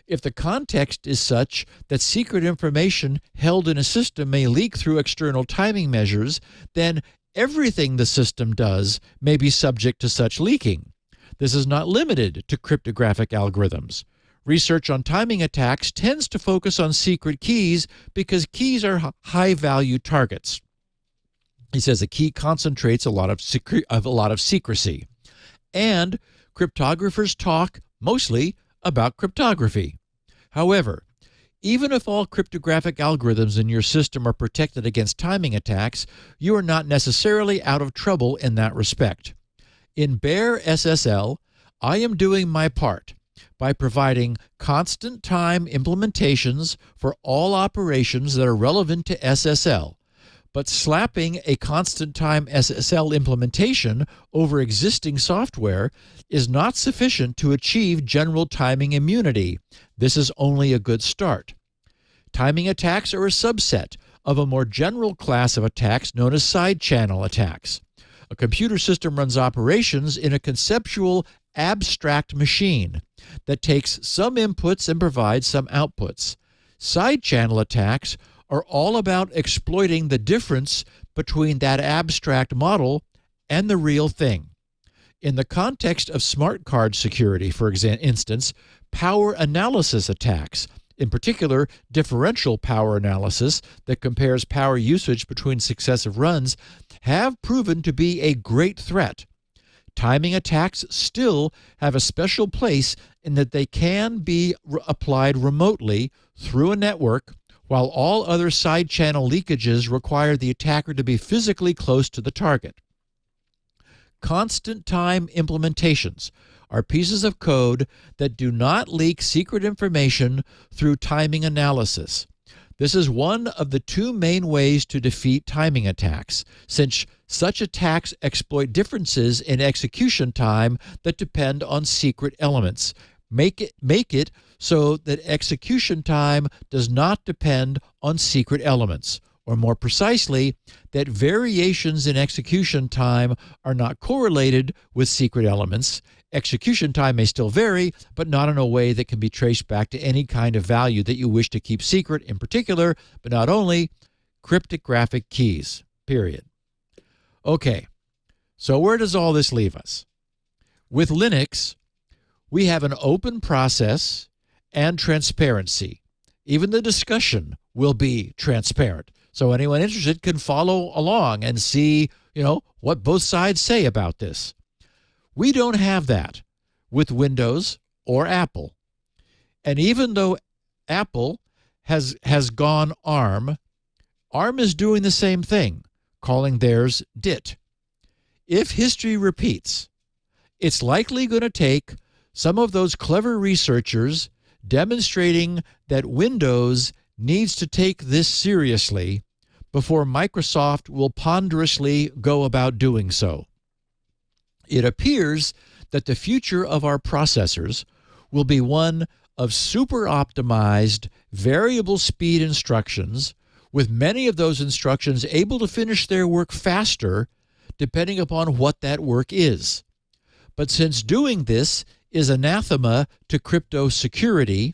If the context is such that secret information held in a system may leak through external timing measures, then everything the system does may be subject to such leaking. This is not limited to cryptographic algorithms. Research on timing attacks tends to focus on secret keys because keys are high-value targets. He says a key concentrates a lot of secrecy. And cryptographers talk mostly about cryptography. However, even if all cryptographic algorithms in your system are protected against timing attacks, you are not necessarily out of trouble in that respect. In Bare SSL, I am doing my part by providing constant time implementations for all operations that are relevant to SSL. But slapping a constant time SSL implementation over existing software is not sufficient to achieve general timing immunity. This is only a good start. Timing attacks are a subset of a more general class of attacks known as side channel attacks. A computer system runs operations in a conceptual abstract machine that takes some inputs and provides some outputs. Side channel attacks are all about exploiting the difference between that abstract model and the real thing. In the context of smart card security, for instance, power analysis attacks, in particular differential power analysis that compares power usage between successive runs, have proven to be a great threat. Timing attacks still have a special place in that they can be applied remotely through a network, while all other side channel leakages require the attacker to be physically close to the target. Constant time implementations are pieces of code that do not leak secret information through timing analysis. This is one of the two main ways to defeat timing attacks, since such attacks exploit differences in execution time that depend on secret elements. Make it so that execution time does not depend on secret elements, or more precisely, that variations in execution time are not correlated with secret elements. Execution time may still vary, but not in a way that can be traced back to any kind of value that you wish to keep secret, in particular, but not only, cryptographic keys, period. Okay, so where does all this leave us? With Linux, we have an open process and transparency. Even the discussion will be transparent. So anyone interested can follow along and see, what both sides say about this. We don't have that with Windows or Apple. And even though Apple has gone ARM is doing the same thing, calling theirs DIT. If history repeats, it's likely going to take some of those clever researchers demonstrating that Windows needs to take this seriously before Microsoft will ponderously go about doing so. It appears that the future of our processors will be one of super optimized variable speed instructions, with many of those instructions able to finish their work faster depending upon what that work is. But since doing this is anathema to crypto security,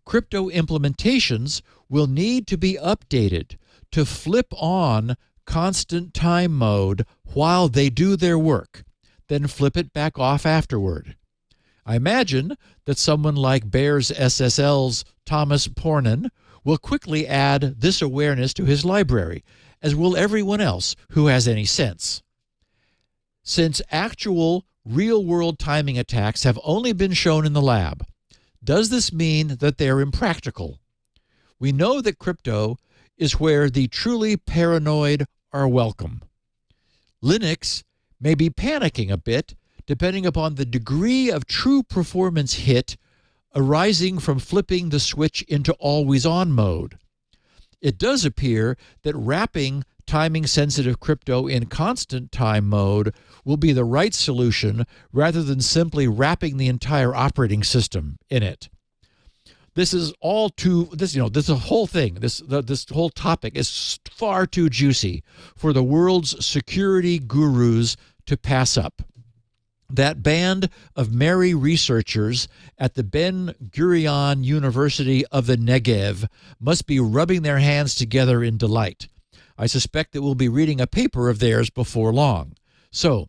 crypto implementations will need to be updated to flip on constant time mode while they do their work, then flip it back off afterward. I imagine that someone like Bare's SSL's Thomas Pornan will quickly add this awareness to his library, as will everyone else who has any sense. Since actual real-world timing attacks have only been shown in the lab, does this mean that they're impractical? We know that crypto is where the truly paranoid are welcome. Linux may be panicking a bit depending upon the degree of true performance hit arising from flipping the switch into always-on mode. It does appear that wrapping timing-sensitive crypto in constant time mode will be the right solution rather than simply wrapping the entire operating system in it. This is all too, this whole thing, this whole topic is far too juicy for the world's security gurus to pass up. that band of merry researchers at the Ben Gurion University of the Negev must be rubbing their hands together in delight. I suspect that we'll be reading a paper of theirs before long. So,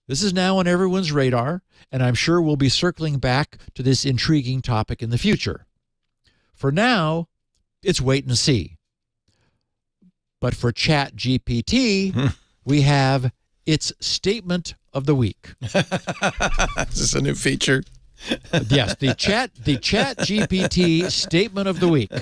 this is now on everyone's radar, and I'm sure we'll be circling back to this intriguing topic in the future. For now, it's wait and see. But for ChatGPT, we have its statement of the week. Is this a new feature? Yes, the ChatGPT statement of the week.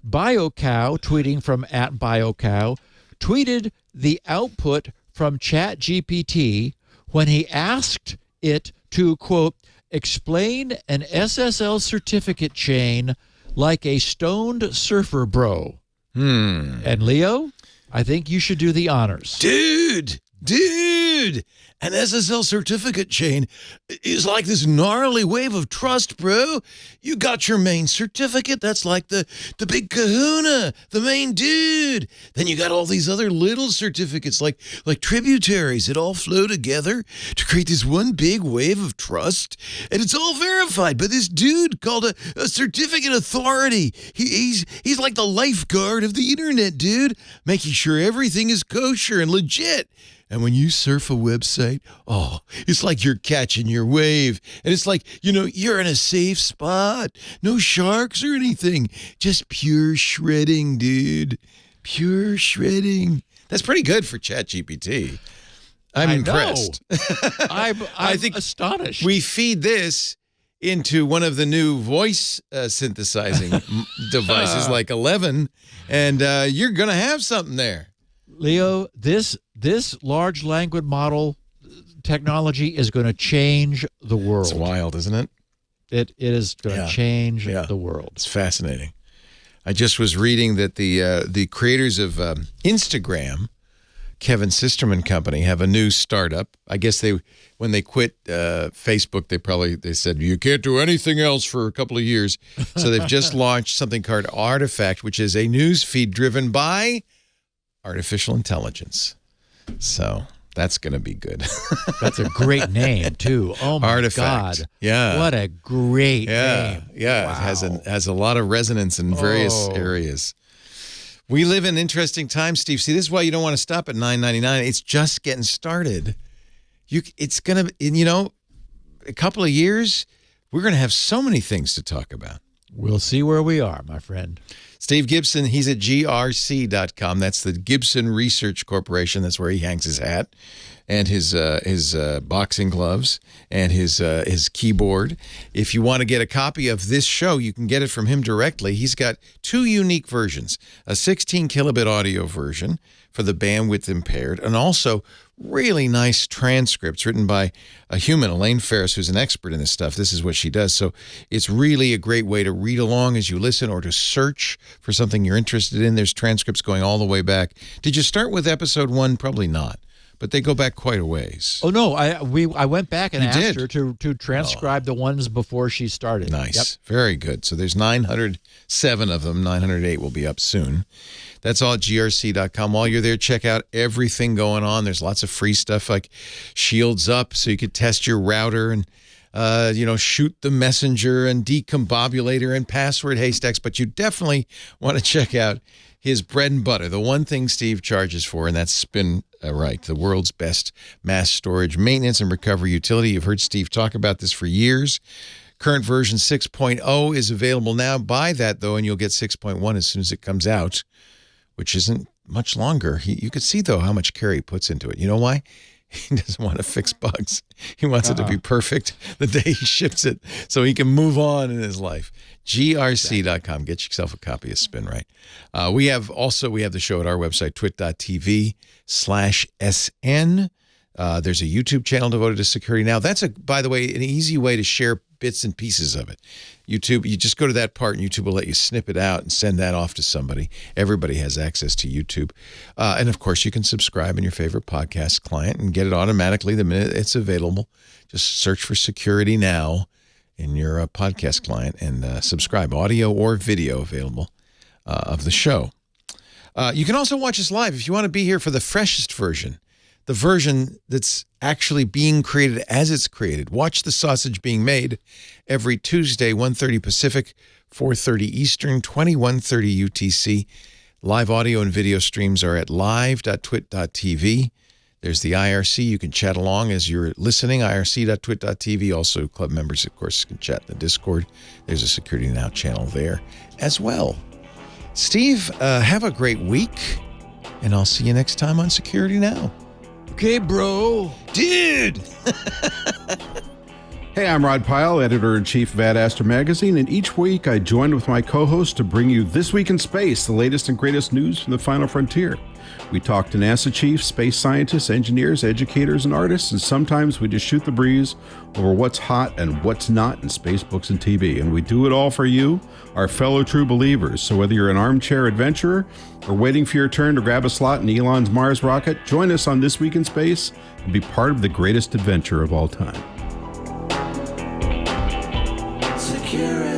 BioCow, tweeting from @BioCow, tweeted the output from ChatGPT when he asked it to, quote, explain an SSL certificate chain like a stoned surfer bro. And Leo, I think you should do the honors. Dude, an SSL certificate chain is like this gnarly wave of trust, bro. You got your main certificate. That's like the big kahuna, the main dude. Then you got all these other little certificates like tributaries that all flow together to create this one big wave of trust. And it's all verified by this dude called a certificate authority. He's like the lifeguard of the internet, dude, making sure everything is kosher and legit. And when you surf a website, it's like you're catching your wave. And it's like, you're in a safe spot. No sharks or anything. Just pure shredding, dude. Pure shredding. That's pretty good for ChatGPT. I'm impressed. I think astonished. We feed this into one of the new voice synthesizing devices like 11, and you're going to have something there. Leo, this large language model technology is going to change the world. It's wild, isn't it? It is going to change the world. It's fascinating. I just was reading that the creators of Instagram, Kevin Sisterman Company, have a new startup. I guess when they quit Facebook, they said you can't do anything else for a couple of years. So they've just launched something called Artifact, which is a news feed driven by artificial intelligence. So that's going to be good. That's a great name, too. Oh, my Artifact. God. Yeah. What a great name. Yeah. Wow. It has a lot of resonance in various areas. We live in interesting times, Steve. See, this is why you don't want to stop at $9.99. It's just getting started. It's going to, a couple of years, we're going to have so many things to talk about. We'll see where we are, my friend. Steve Gibson, he's at grc.com. That's the Gibson Research Corporation. That's where he hangs his hat and his boxing gloves and his keyboard. If you want to get a copy of this show, you can get it from him directly. He's got two unique versions, a 16 kilobit audio version for the bandwidth impaired, and also really nice transcripts written by a human, Elaine Ferris, who's an expert in this stuff. This is what she does. So it's really a great way to read along as you listen or to search for something you're interested in. There's transcripts going all the way back. Did you start with episode 1? Probably not, but they go back quite a ways. Oh, no. I went back and asked her to transcribe the ones before she started. Nice. Yep. Very good. So there's 907 of them. 908 will be up soon. That's all at grc.com. While you're there, check out everything going on. There's lots of free stuff like Shields Up, so you could test your router and, shoot the messenger and decombobulator and password haystacks. But you definitely want to check out his bread and butter, the one thing Steve charges for, and that's SpinRite, the world's best mass storage maintenance and recovery utility. You've heard Steve talk about this for years. Current version 6.0 is available now. Buy that, though, and you'll get 6.1 as soon as it comes out, which isn't much longer. You could see, though, how much care he puts into it. You know why? He doesn't want to fix bugs. He wants it to be perfect the day he ships it so he can move on in his life. grc.com. Get yourself a copy of SpinRite. We have the show at our website, twit.tv/SN. There's a YouTube channel devoted to security now. That's, by the way, an easy way to share bits and pieces of it. YouTube, you just go to that part and YouTube will let you snip it out and send that off to somebody. Everybody has access to YouTube. And of course, you can subscribe in your favorite podcast client and get it automatically the minute it's available. Just search for Security Now in your podcast client and subscribe. Audio or video available of the show. You can also watch us live if you want to be here for the freshest version. the version that's actually being created as it's created. Watch the sausage being made every Tuesday, 1:30 Pacific, 4:30 Eastern, 21:30 UTC. Live audio and video streams are at live.twit.tv. There's the IRC. You can chat along as you're listening, irc.twit.tv. Also, club members, of course, can chat in the Discord. There's a Security Now channel there as well. Steve, have a great week, and I'll see you next time on Security Now. Okay, bro. Dude! Hey, I'm Rod Pyle, Editor-in-Chief of Ad Astra Magazine, and each week I join with my co-host to bring you This Week in Space, the latest and greatest news from the final frontier. We talk to NASA chiefs, space scientists, engineers, educators, and artists, and sometimes we just shoot the breeze over what's hot and what's not in space, books, and TV. And we do it all for you, our fellow true believers. So whether you're an armchair adventurer or waiting for your turn to grab a slot in Elon's Mars rocket, join us on This Week in Space and be part of the greatest adventure of all time. Security.